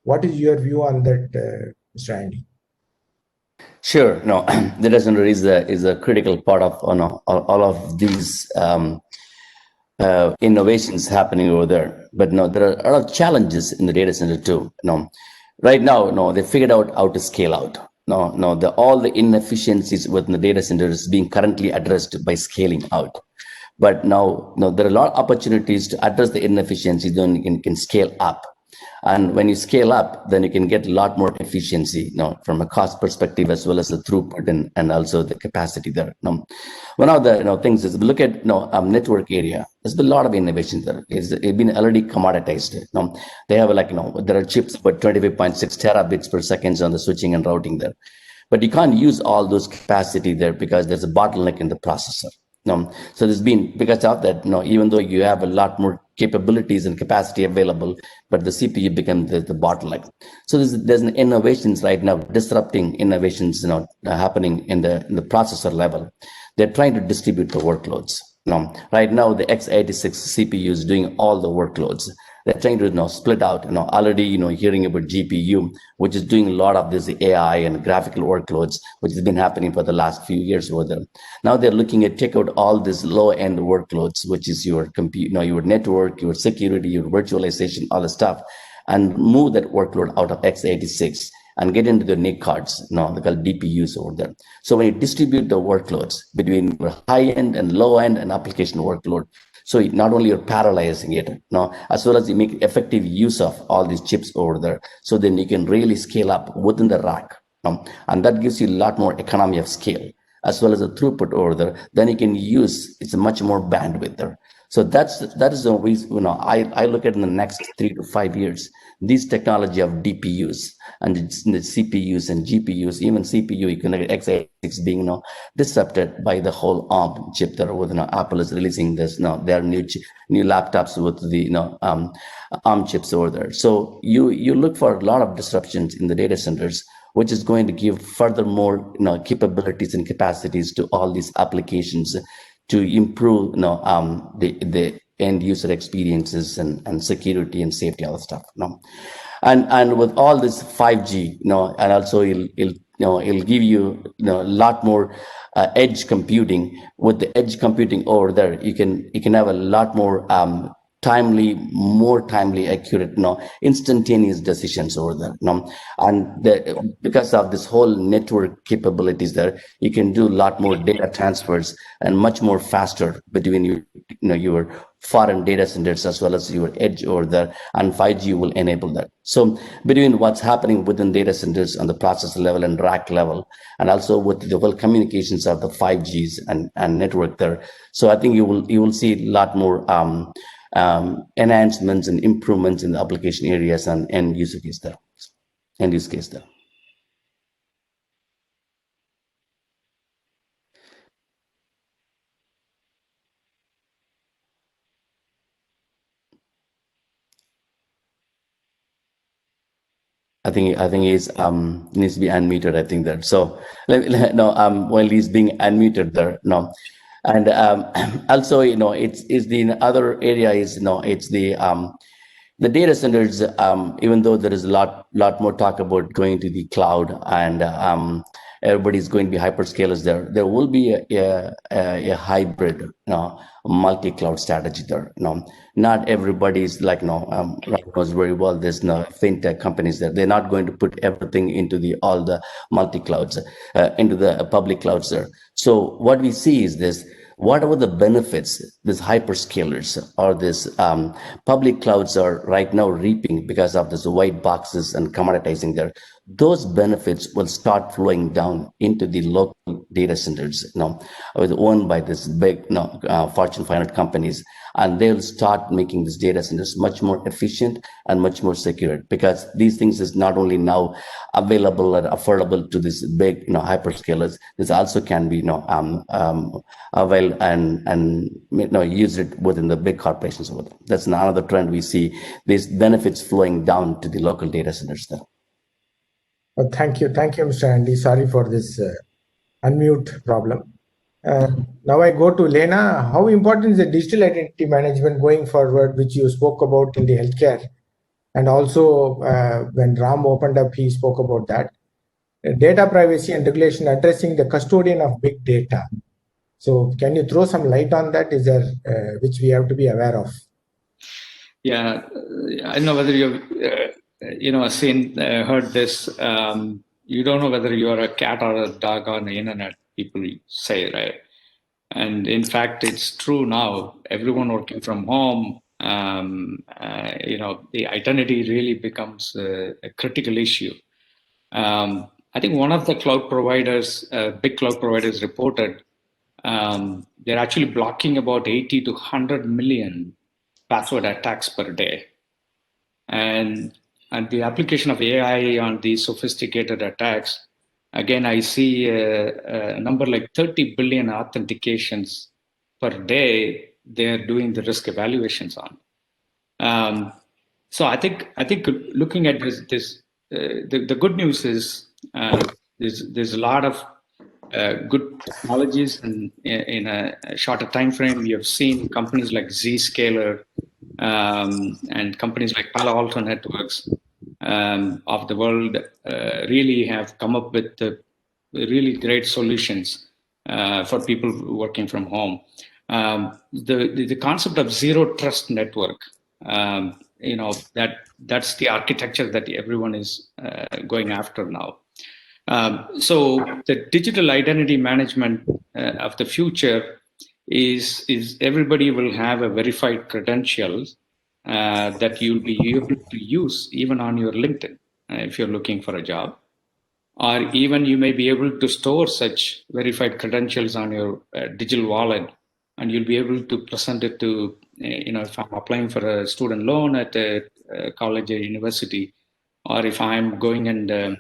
What is your view on that, Mr. Andy? Sure. No, data center is a critical part of all of these innovations happening over there. But no, there are a lot of challenges in the data center too. Right now, they figured out how to scale out. All the inefficiencies within the data center is being currently addressed by scaling out. But now, there are a lot of opportunities to address the inefficiencies. Then you can scale up. And when you scale up, then you can get a lot more efficiency, from a cost perspective, as well as the throughput and also the capacity there. One of the things is, look at network area. There's been a lot of innovation there. It's been already commoditized. They have there are chips for 25.6 terabits per second on the switching and routing there, but you can't use all those capacity there because there's a bottleneck in the processor. So there's been, because of that, even though you have a lot more capabilities and capacity available, but the CPU becomes the bottleneck. So there's an innovations right now, disrupting innovations, happening in the processor level. They're trying to distribute the workloads. Right now, the x86 CPU is doing all the workloads. They're trying to split out. Already hearing about GPU, which is doing a lot of this AI and graphical workloads, which has been happening for the last few years over there. Now they're looking at take out all these low-end workloads, which is your compute, your network, your security, your virtualization, all the stuff, and move that workload out of x86 and get into the NIC cards. They're called DPUs over there. So when you distribute the workloads between high-end and low-end and application workload, so not only you're parallelizing it, as well as you make effective use of all these chips over there. So then you can really scale up within the rack. And that gives you a lot more economy of scale, as well as the throughput over there. Then you can use, it's a much more bandwidth there. So that is the reason, I look at in the next 3 to 5 years, these technology of DPUs and the CPUs and GPUs, even CPU, you can look at x86 being disrupted by the whole ARM chip there. With Apple is releasing this their new laptops with the ARM chips over there. So you look for a lot of disruptions in the data centers, which is going to give further more capabilities and capacities to all these applications to improve the end user experiences and security and safety, all that stuff. And with all this 5G, and also it'll it'll give you, a lot more edge computing. With the edge computing over there, you can have a lot more more timely, accurate, instantaneous decisions over there. And because of this whole network capabilities there, you can do a lot more data transfers and much more faster between your foreign data centers as well as your edge over there, and 5G will enable that. So between what's happening within data centers on the processor level and rack level, and also with the whole communications of the 5Gs and network there, so I think you will see a lot more enhancements and improvements in the application areas and end use case there. I think he's needs to be unmuted. I think that. So no, while he's being unmuted there, no, and also it's the other area is it's the data centers. Even though there is a lot more talk about going to the cloud and everybody's going to be hyperscalers there will be a hybrid, multi-cloud strategy there. Not everybody's like Rama knows very well. There's fintech companies there. They're not going to put everything into all the multi-clouds, into the public clouds there. So what we see is this. Whatever the benefits these hyperscalers or these public clouds are right now reaping because of these white boxes and commoditizing there, those benefits will start flowing down into the local data centers, owned by this big Fortune 500 companies, and they'll start making these data centers much more efficient and much more secure, because these things is not only now available and affordable to these big hyperscalers, this also can be available and use it within the big corporations over there. That's another trend we see, these benefits flowing down to the local data centers there. Thank you, Mr. Andy. Sorry for this unmute problem. Now I go to Lena. How important is the digital identity management going forward, which you spoke about in the healthcare? And also when Ram opened up, he spoke about that. Data privacy and regulation addressing the custodian of big data. So can you throw some light on that? Is there, which we have to be aware of? Yeah, I don't know whether you've heard this. You don't know whether you're a cat or a dog on the internet, people say, right? And in fact, it's true now. Everyone working from home, the identity really becomes a critical issue. I think one of the cloud providers, big cloud providers, reported they're actually blocking about 80 to 100 million password attacks per day. And the application of AI on these sophisticated attacks, again, I see a number like 30 billion authentications per day they're doing the risk evaluations on. So I think looking at this, the good news is there's a lot of good technologies in a shorter time frame. We have seen companies like Zscaler and companies like Palo Alto Networks of the world really have come up with really great solutions for people working from home. The concept of zero trust network, that's the architecture that everyone is going after now. So the digital identity management of the future is everybody will have a verified credentials that you'll be able to use even on your LinkedIn if you're looking for a job, or even you may be able to store such verified credentials on your digital wallet, and you'll be able to present it to, if I'm applying for a student loan at a college or university, or if I'm going and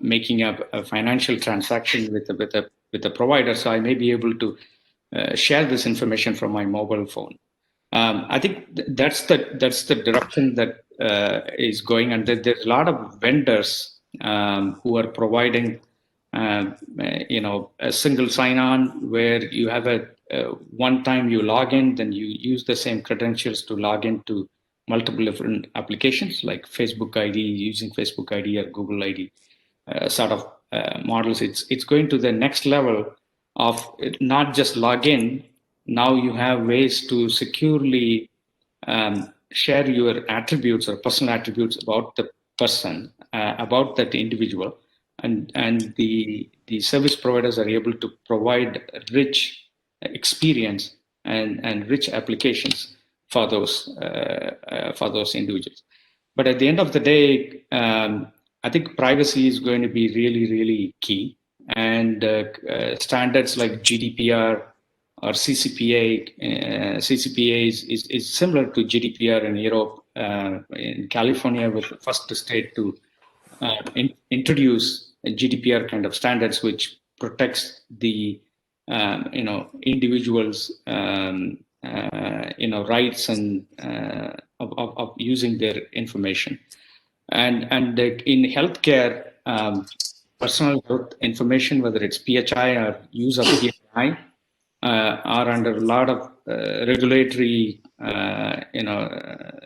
making a financial transaction with a provider, so I may be able to share this information from my mobile phone. I think that's the direction that is going, and there's a lot of vendors who are providing a single sign-on where you have a one time you log in, then you use the same credentials to log into multiple different applications like Facebook ID, using Facebook ID or Google ID. sort of models. It's going to the next level of not just log in. Now you have ways to securely share your attributes or personal attributes about the person, about that individual, and the service providers are able to provide rich experience and rich applications for those individuals. But at the end of the day, I think privacy is going to be really, really key. And standards like GDPR or CCPA, CCPA is similar to GDPR in Europe. In California, was the first state to introduce a GDPR kind of standards, which protects the individuals' rights and of using their information. And in healthcare, personal health information, whether it's PHI or use of PHI, are under a lot of regulatory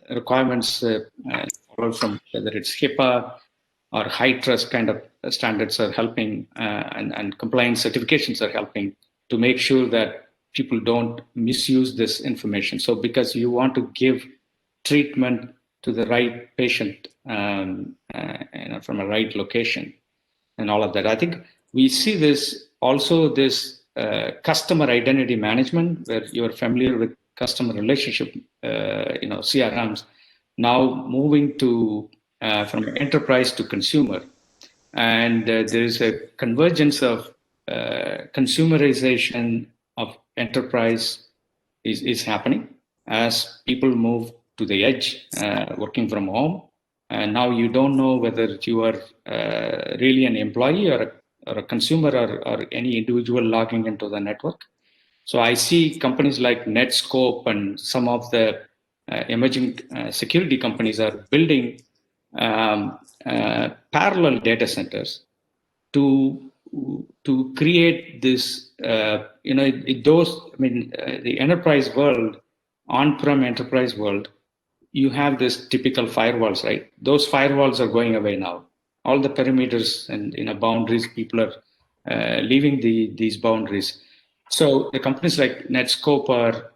requirements followed from whether it's HIPAA or high trust kind of standards are helping, and compliance certifications are helping to make sure that people don't misuse this information. So because you want to give treatment to the right patient from a right location and all of that. I think we see this also, this customer identity management, where you're familiar with customer relationship, CRMs, now moving to from enterprise to consumer. And there is a convergence of consumerization of enterprise is happening as people move to the edge, working from home. And now you don't know whether you are really an employee or a consumer or any individual logging into the network. So I see companies like Netscope and some of the emerging security companies are building parallel data centers to create this, the enterprise world, on-prem enterprise world, you have this typical firewalls, right? Those firewalls are going away now. All the perimeters and boundaries, people are leaving these boundaries. So the companies like Netscope are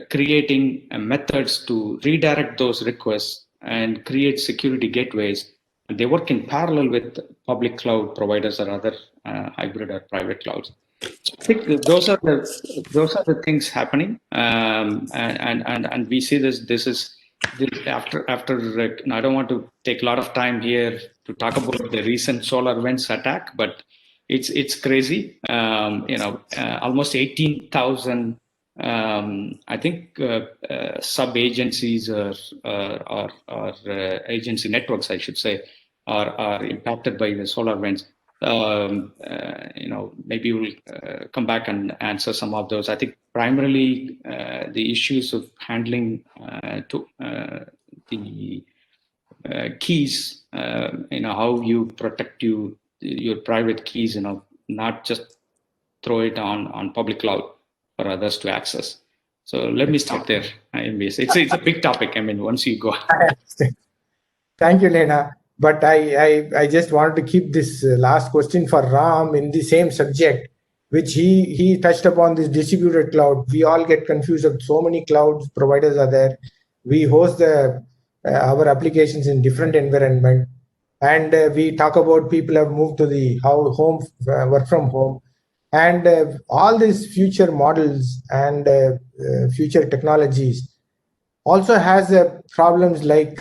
creating methods to redirect those requests and create security gateways. And they work in parallel with public cloud providers or other hybrid or private clouds. So I think those are the things happening, and we see this is after. I don't want to take a lot of time here to talk about the recent SolarWinds attack, but it's crazy. Almost 18,000 I think sub agencies or agency networks, I should say, are impacted by the SolarWinds. Maybe we'll come back and answer some of those. I think primarily the issues of handling the keys, how you protect your private keys, not just throw it on public cloud for others to access. So let me stop there. It's a big topic. Once you go. Thank you, Lena. But I just wanted to keep this last question for Ram in the same subject, which he touched upon, this distributed cloud. We all get confused of so many cloud providers are there. We host our applications in different environment, and we talk about people have moved to the home, work from home, and all these future models and future technologies also has problems like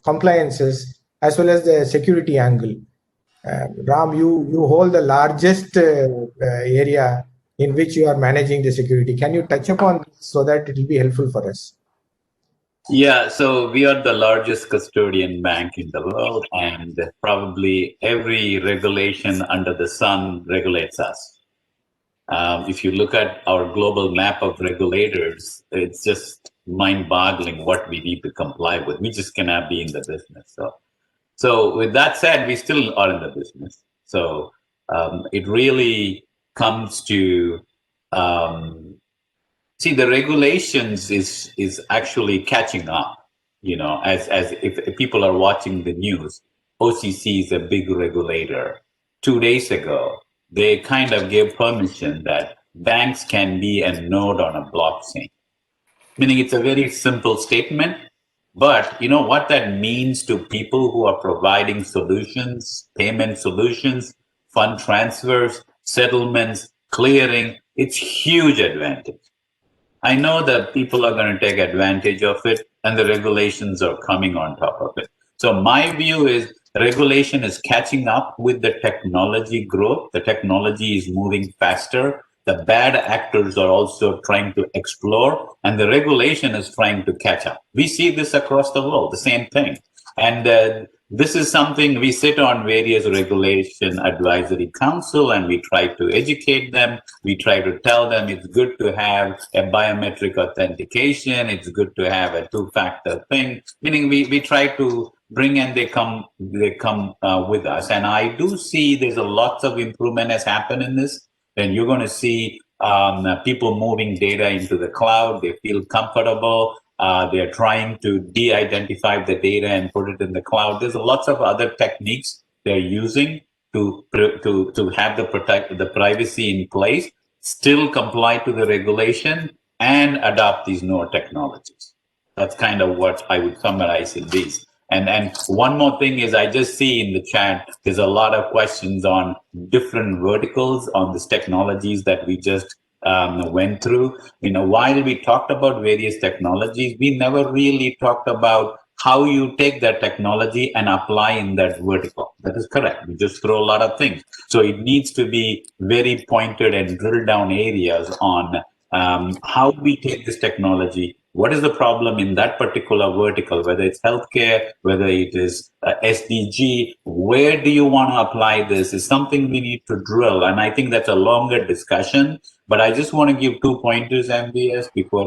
compliances as well as the security angle. Ram, you hold the largest area in which you are managing the security. Can you touch upon this so that it will be helpful for us? Yeah, so we are the largest custodian bank in the world, and probably every regulation under the sun regulates us. If you look at our global map of regulators, it's just mind-boggling what we need to comply with. We just cannot be in the business. So with that said, we still are in the business. So it really comes to see, the regulations is actually catching up. As if people are watching the news, OCC is a big regulator. 2 days ago, they kind of gave permission that banks can be a node on a blockchain. Meaning it's a very simple statement, but you know what that means to people who are providing solutions, payment solutions, fund transfers, settlements, clearing. It's huge advantage. I know that people are going to take advantage of it and the regulations are coming on top of it. So my view is regulation is catching up with the technology growth. The technology is moving faster. The bad actors are also trying to explore and the regulation is trying to catch up. We see this across the world, the same thing. And this is something we sit on various regulation advisory council and we try to educate them. We try to tell them it's good to have a biometric authentication. It's good to have a two-factor thing, meaning we try to bring and they come with us. And I do see there's a lots of improvement has happened in this. Then you're going to see people moving data into the cloud. They feel comfortable. They're trying to de-identify the data and put it in the cloud. There's lots of other techniques they're using to have the privacy in place, still comply to the regulation, and adopt these newer technologies. That's kind of what I would summarize in these. And one more thing is I just see in the chat, there's a lot of questions on different verticals on these technologies that we just went through. You know, while we talked about various technologies, we never really talked about how you take that technology and apply in that vertical. That is correct. We just throw a lot of things. So it needs to be very pointed and drill down areas on how we take this technology. What is the problem in that particular vertical, whether it's healthcare, whether it is SDG, where do you want to apply this is something we need to drill. And I think that's a longer discussion, but I just want to give 2 pointers, MBS, before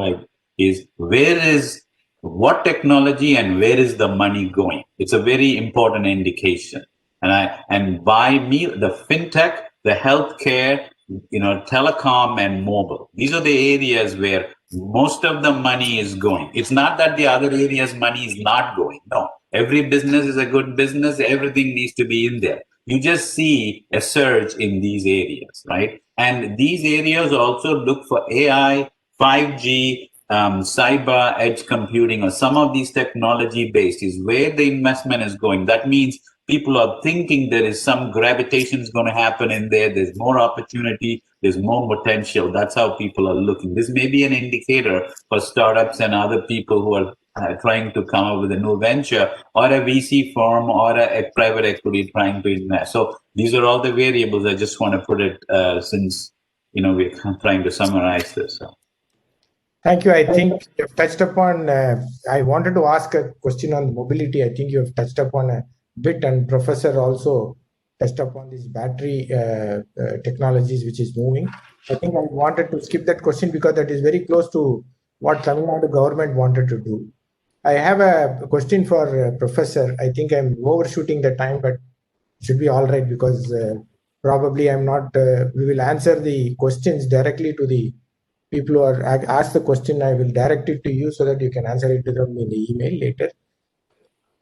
what technology and where is the money going? It's a very important indication. And by me, the fintech, the healthcare, telecom and mobile, these are the areas where most of the money is going. It's not that the other areas money is not going. No, every business is a good business. Everything needs to be in there. You just see a surge in these areas, right? And these areas also look for AI, 5G, cyber, edge computing, or some of these technology based is where the investment is going. That means people are thinking there is some gravitation is going to happen in there. There's more opportunity. There's more potential. That's how people are looking. This may be an indicator for startups and other people who are trying to come up with a new venture, or a VC firm or a private equity trying to invest. So these are all the variables. I just want to put it since, we're trying to summarize this. So. Thank you. I think you have touched upon, I wanted to ask a question on mobility. I think you have touched upon a bit, and Professor also touched upon these battery technologies which is moving. I think I wanted to skip that question because that is very close to what Tamil Nadu government wanted to do. I have a question for Professor. I think I'm overshooting the time, but it should be all right because probably I'm not, we will answer the questions directly to the people who are asked the question. I will direct it to you so that you can answer it to them in the email later.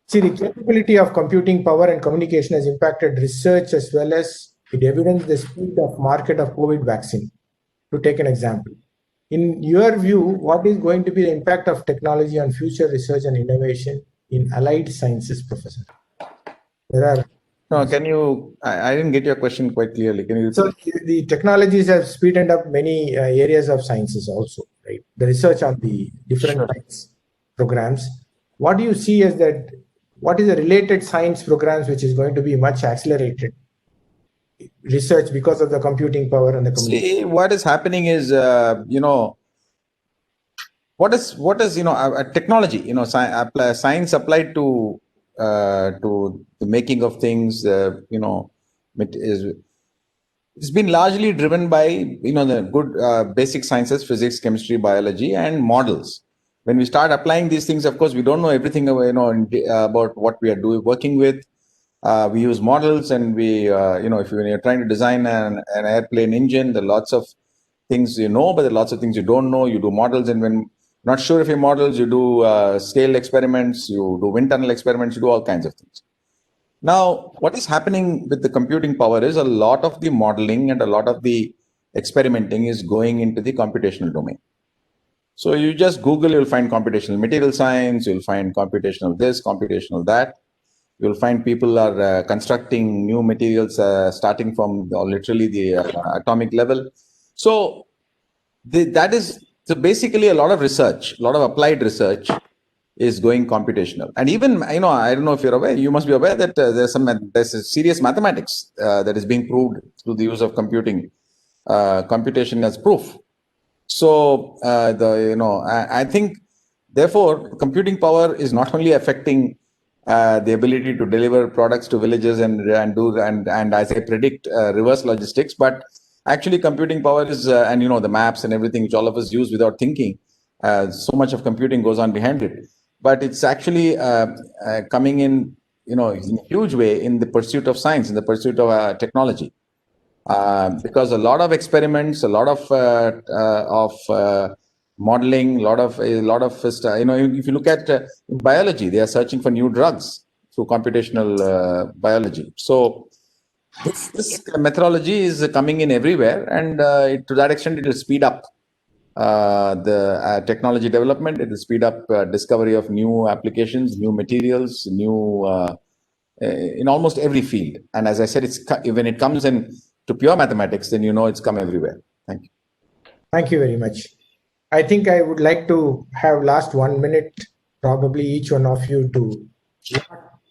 See, the capability of computing power and communication has impacted research as well as it evidenced the speed of market of COVID vaccine, to take an example. In your view, what is going to be the impact of technology on future research and innovation in allied sciences, Professor? No, can you, I didn't get your question quite clearly. Can you? So the technologies have speeded up many areas of sciences also, right? The research on the different science programs. What do you see as that? What is the related science programs which is going to be much accelerated research because of the computing power and the communication? See, what is happening is, what is technology, science applied to the making of things, it's been largely driven by, the good basic sciences, physics, chemistry, biology, and models. When we start applying these things, of course, we don't know everything, about what we are working with. We use models, and we, if you're trying to design an airplane engine, there are lots of things but there are lots of things you don't know. You do models, and when not sure if your models, you do scale experiments, you do wind tunnel experiments, you do all kinds of things. Now, what is happening with the computing power is a lot of the modeling and a lot of the experimenting is going into the computational domain. So you just Google, you'll find computational material science, you'll find computational this, computational that. You'll find people are constructing new materials starting from literally the atomic level. So that is so basically a lot of research, a lot of applied research is going computational. And even, I don't know if you're aware, you must be aware that there's a serious mathematics that is being proved through the use of computation as proof. So I think, therefore, computing power is not only affecting the ability to deliver products to villages and as I predict, reverse logistics, but actually computing power is and the maps and everything which all of us use without thinking. So much of computing goes on behind it, but it's actually coming in in a huge way in the pursuit of science, in the pursuit of technology. Because a lot of experiments, a lot of modeling, a lot of if you look at biology, they are searching for new drugs through computational biology. So this methodology is coming in everywhere, and to that extent, it will speed up the technology development. It will speed up discovery of new applications, new materials, new in almost every field. And as I said, when it comes in to pure mathematics, then it's come everywhere. Thank you. Thank you very much. I think I would like to have last 1 minute, probably each one of you, to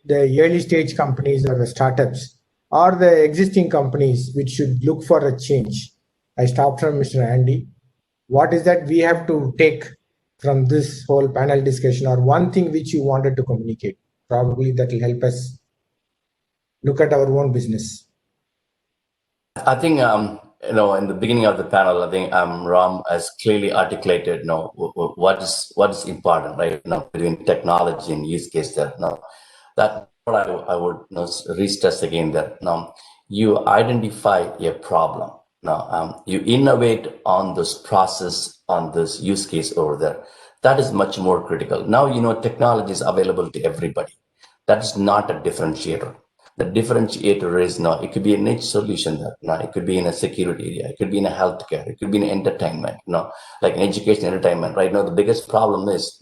the early stage companies or the startups or the existing companies which should look for a change. I start from Mr. Andy. What is that we have to take from this whole panel discussion, or one thing which you wanted to communicate? Probably that will help us look at our own business. I think, in the beginning of the panel, I think Ram has clearly articulated, what is important, right? Between technology and use case there. That what I would re-stress again that you identify a problem. You innovate on this process, on this use case over there. That is much more critical. Now, technology is available to everybody. That is not a differentiator. The differentiator is it could be a niche solution there. It could be in a security area. It could be in a healthcare. It could be in entertainment. Like in education, entertainment. Right now, the biggest problem is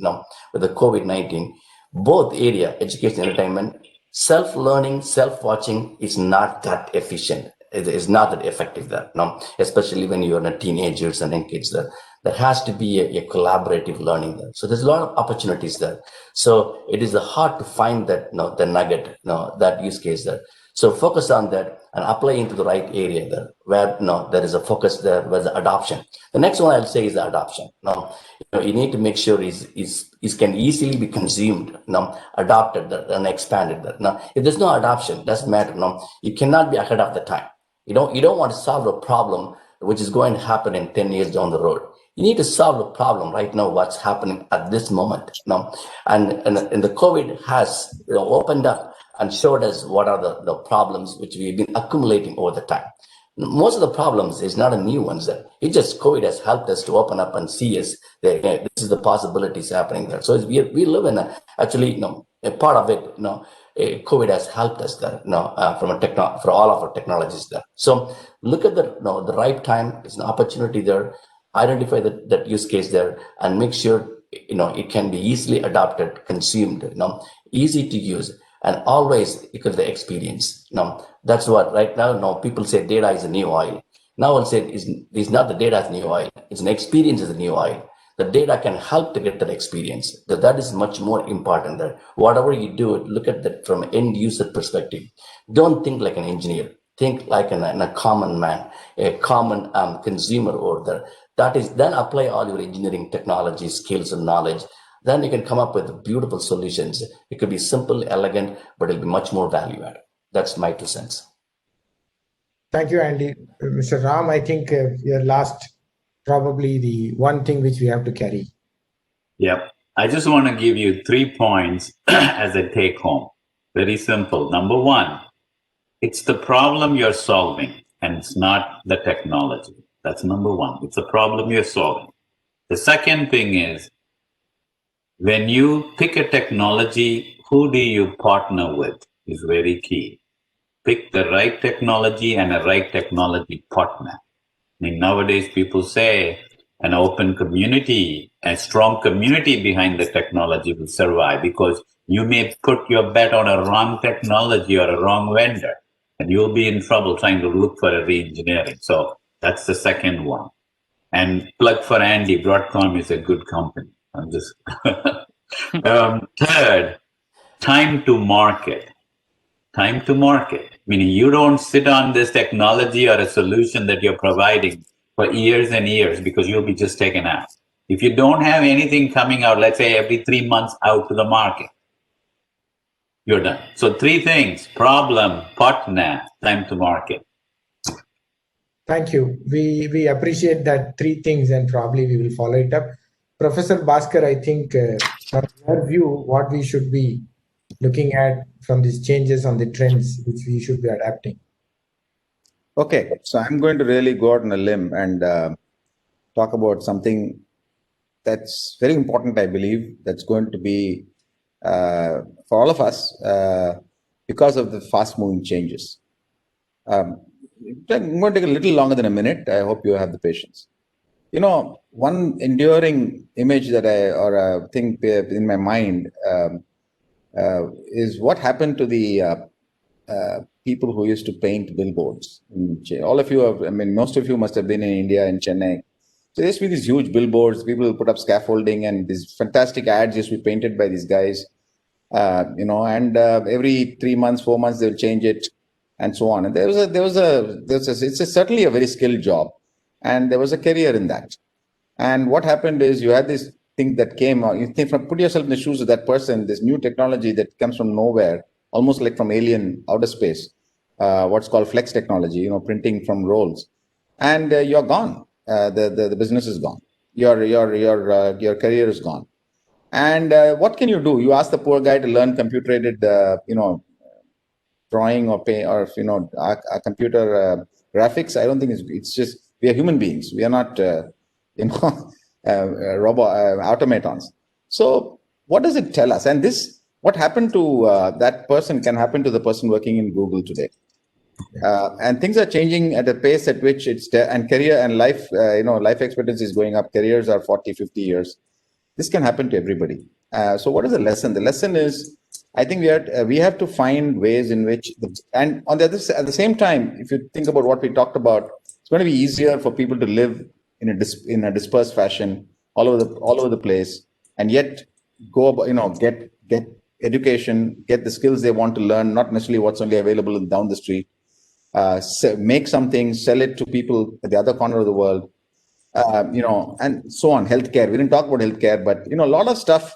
with the COVID-19, both area, education, entertainment, self-learning, self-watching is not that efficient. It is not that effective there. Especially when you're in teenagers and kids there. There has to be a collaborative learning there. So there's a lot of opportunities there. So it is hard to find that the nugget, that use case there. So focus on that and apply into the right area there, where there is a focus there, where the adoption. The next one I'll say is the adoption. You need to make sure it can easily be consumed, adopted there, and expanded there. If there's no adoption, doesn't matter. You cannot be ahead of the time. You don't want to solve a problem which is going to happen in 10 years down the road. You need to solve the problem right now, what's happening at this moment. And the COVID has opened up and showed us what are the problems which we've been accumulating over the time. Most of the problems is not a new ones there. It's just COVID has helped us to open up and see us that this is the possibilities happening there. So we live in a part of it. COVID has helped us there for all of our technologies there. So look at the right time. It's an opportunity there. Identify that use case there and make sure it can be easily adopted, consumed, easy to use, and always because the experience. That's what right now people say data is a new oil. Now I'll say it's not the data is new oil. It's an experience is the new oil. The data can help to get that experience. That is much more important there. Whatever you do, look at that from an end user perspective. Don't think like an engineer. Think like a common man, a common consumer over there. That is, then apply all your engineering technology, skills, and knowledge. Then you can come up with beautiful solutions. It could be simple, elegant, but it'll be much more value added. That's my 2 cents. Thank you, Andy. Mr. Ram, I think your last, probably the one thing which we have to carry. Yep. I just want to give you 3 points as a take home. Very simple. Number 1, it's the problem you're solving, and it's not the technology. That's number 1. It's a problem you're solving. The second thing is, when you pick a technology, who do you partner with? is very key. Pick the right technology and a right technology partner. I mean, nowadays people say an open community, a strong community behind the technology will survive, because you may put your bet on a wrong technology or a wrong vendor, and you'll be in trouble trying to look for a re-engineering. So that's the second one. And plug for Andy, Broadcom is a good company. I'm just third, time to market. Time to market, meaning you don't sit on this technology or a solution that you're providing for years and years, because you'll be just taken out. If you don't have anything coming out, let's say every 3 months out to the market, you're done. So 3 things: problem, partner, time to market. Thank you. We appreciate that 3 things, and probably we will follow it up. Professor Bhaskar, I think from your view, what we should be looking at from these changes on the trends which we should be adapting. Okay, so I'm going to really go out on a limb and talk about something that's very important, I believe, that's going to be for all of us because of the fast-moving changes. I'm going to take a little longer than a minute. I hope you have the patience. You know, one enduring image that I think in my mind is what happened to the people who used to paint billboards. All of you have, I mean, most of you must have been in India, in Chennai. So there used to be these huge billboards. People will put up scaffolding, and these fantastic ads used to be painted by these guys. And every 3 months, 4 months, they'll change it, and so on. And it's certainly a very skilled job, and there was a career in that. And what happened is you had this thing that came out. You think, put yourself in the shoes of that person. This new technology that comes from nowhere, almost like from alien outer space. What's called flex technology, printing from rolls, and you're gone. The business is gone. Your career is gone. And what can you do? You ask the poor guy to learn computer-aided, drawing or computer graphics. I don't think it's just, we are human beings. We are not, automatons. So what does it tell us? And this, what happened to that person can happen to the person working in Google today. And things are changing at a pace at which and career and life, life expectancy is going up. Careers are 40, 50 years. This can happen to everybody. So what is the lesson? The lesson is, I think we have to find ways in which, and on the other, at the same time, if you think about what we talked about, it's going to be easier for people to live in a dispersed fashion all over the place, and yet go, get education, get the skills they want to learn, not necessarily what's only available down the street. Make something, sell it to people at the other corner of the world. And so on. Healthcare. We didn't talk about healthcare, but a lot of stuff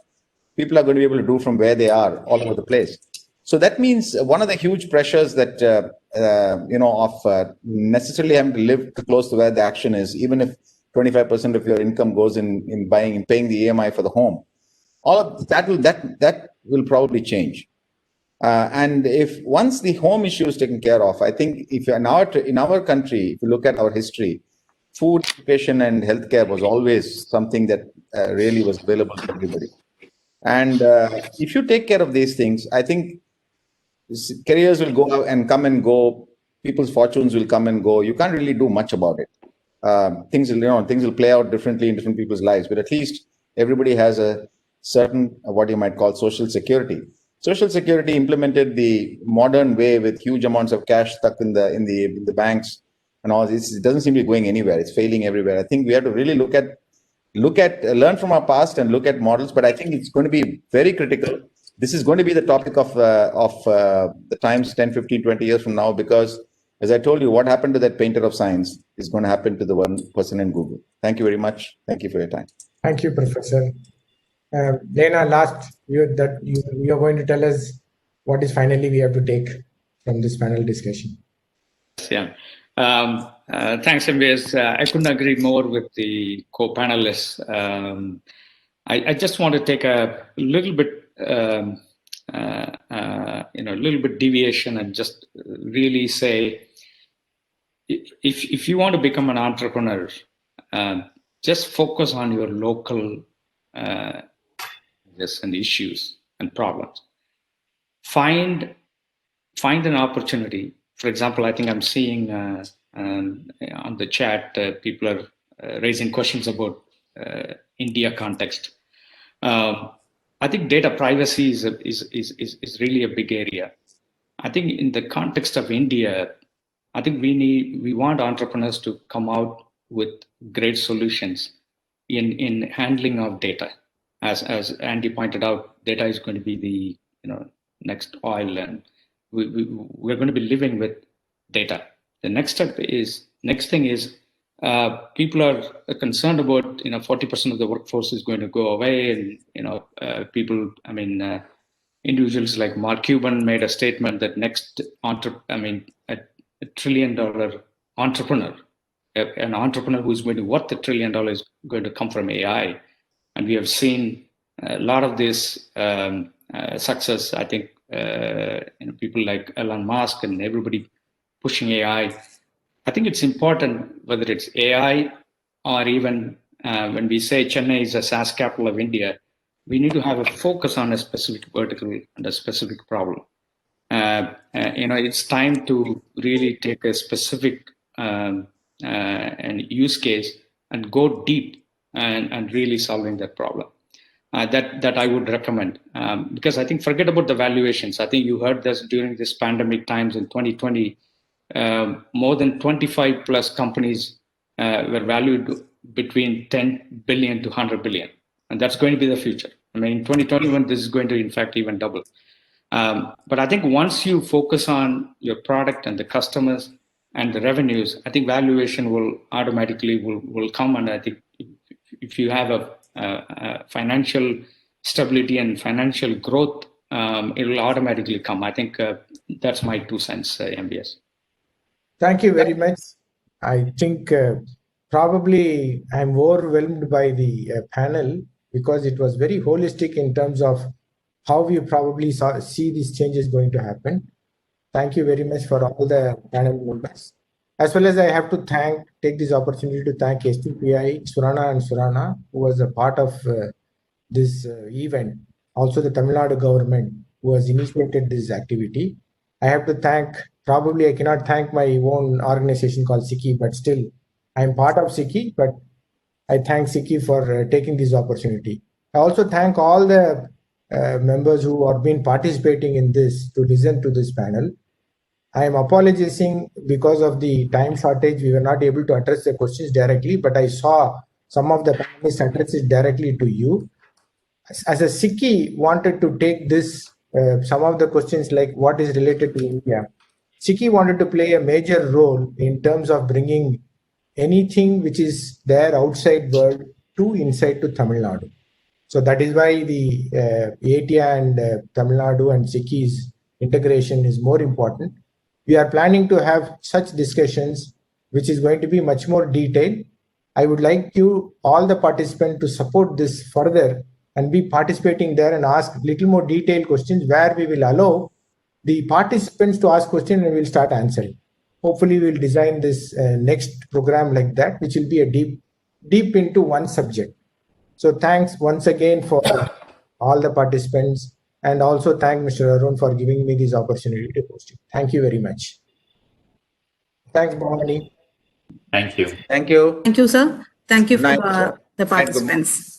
people are going to be able to do from where they are all over the place. So that means one of the huge pressures that of necessarily having to live close to where the action is, even if 25% of your income goes in paying the EMI for the home, all of that will probably change. And if once the home issue is taken care of, I think if in our country, if you look at our history, food, education, and healthcare was always something that really was available to everybody. And if you take care of these things, I think careers will go and come and go. People's fortunes will come and go. You can't really do much about it. Things will play out differently in different people's lives. But at least everybody has a certain what you might call social security. Social security implemented the modern way with huge amounts of cash stuck in the banks. And all this, it doesn't seem to be going anywhere. It's failing everywhere. I think we have to really learn from our past and look at models. But I think it's going to be very critical. This is going to be the topic of the times 10, 15, 20 years from now, because as I told you, what happened to that painter of science is going to happen to the one person in Google. Thank you very much. Thank you for your time. Thank you, Professor. Lena, you're going to tell us what is finally we have to take from this panel discussion. Yeah. Thanks, MBS. I couldn't agree more with the co-panelists. I just want to take a little bit, little bit deviation and just really say, if you want to become an entrepreneur, just focus on your local and issues and problems. Find find an opportunity. For example, I think I'm seeing on the chat, people are raising questions about India context. I think data privacy is really a big area. I think in the context of India, I think we want entrepreneurs to come out with great solutions in handling of data. As Andy pointed out, data is going to be the next oil, and we're going to be living with data. The next thing is people are concerned about 40% of the workforce is going to go away, and people. I mean, individuals like Mark Cuban made a statement that next a $1 trillion entrepreneur, an entrepreneur who's going to worth $1 trillion is going to come from AI, and we have seen a lot of this success. I think people like Elon Musk and everybody pushing AI. I think it's important whether it's AI or even when we say Chennai is a SaaS capital of India, we need to have a focus on a specific vertical and a specific problem. It's time to really take a specific and use case and go deep and really solving that problem. That I would recommend, because I think forget about the valuations. I think you heard this during this pandemic times in 2020. More than 25 plus companies were valued between 10 billion to 100 billion. And that's going to be the future. I mean, in 2021, this is going to, in fact, even double. But I think once you focus on your product and the customers and the revenues, I think valuation will automatically will come. And I think if you have a financial stability and financial growth, it will automatically come. I think that's my 2 cents, MBS. Thank you very much. I think probably I'm overwhelmed by the panel because it was very holistic in terms of how we probably see these changes going to happen. Thank you very much for all the panel members. As well as I have to take this opportunity to thank STPI, Surana and Surana, who was a part of this event. Also the Tamil Nadu government who has initiated this activity. I have to thank, probably I cannot thank my own organization called SICKI, but still I'm part of SICKI, but I thank SICKI for taking this opportunity. I also thank all the members who have been participating in this to listen to this panel. I am apologizing because of the time shortage. We were not able to address the questions directly, but I saw some of the panelists address it directly to you. As a SICKI wanted to take this, some of the questions like what is related to India. SICKI wanted to play a major role in terms of bringing anything which is there outside world to inside to Tamil Nadu. So that is why the ATIA and Tamil Nadu and SICKI's integration is more important. We are planning to have such discussions, which is going to be much more detailed. I would like you, all the participants, to support this further and be participating there and ask little more detailed questions where we will allow the participants to ask questions and we'll start answering. Hopefully we'll design this next program like that, which will be a deep into one subject. So thanks once again for all the participants, and also thank Mr. Arun for giving me this opportunity to host it. Thank you very much. Thanks, Bhavani. Thank you. Thank you. Thank you, sir. Thank you Good night, for sir. the Good night, good morning. participants.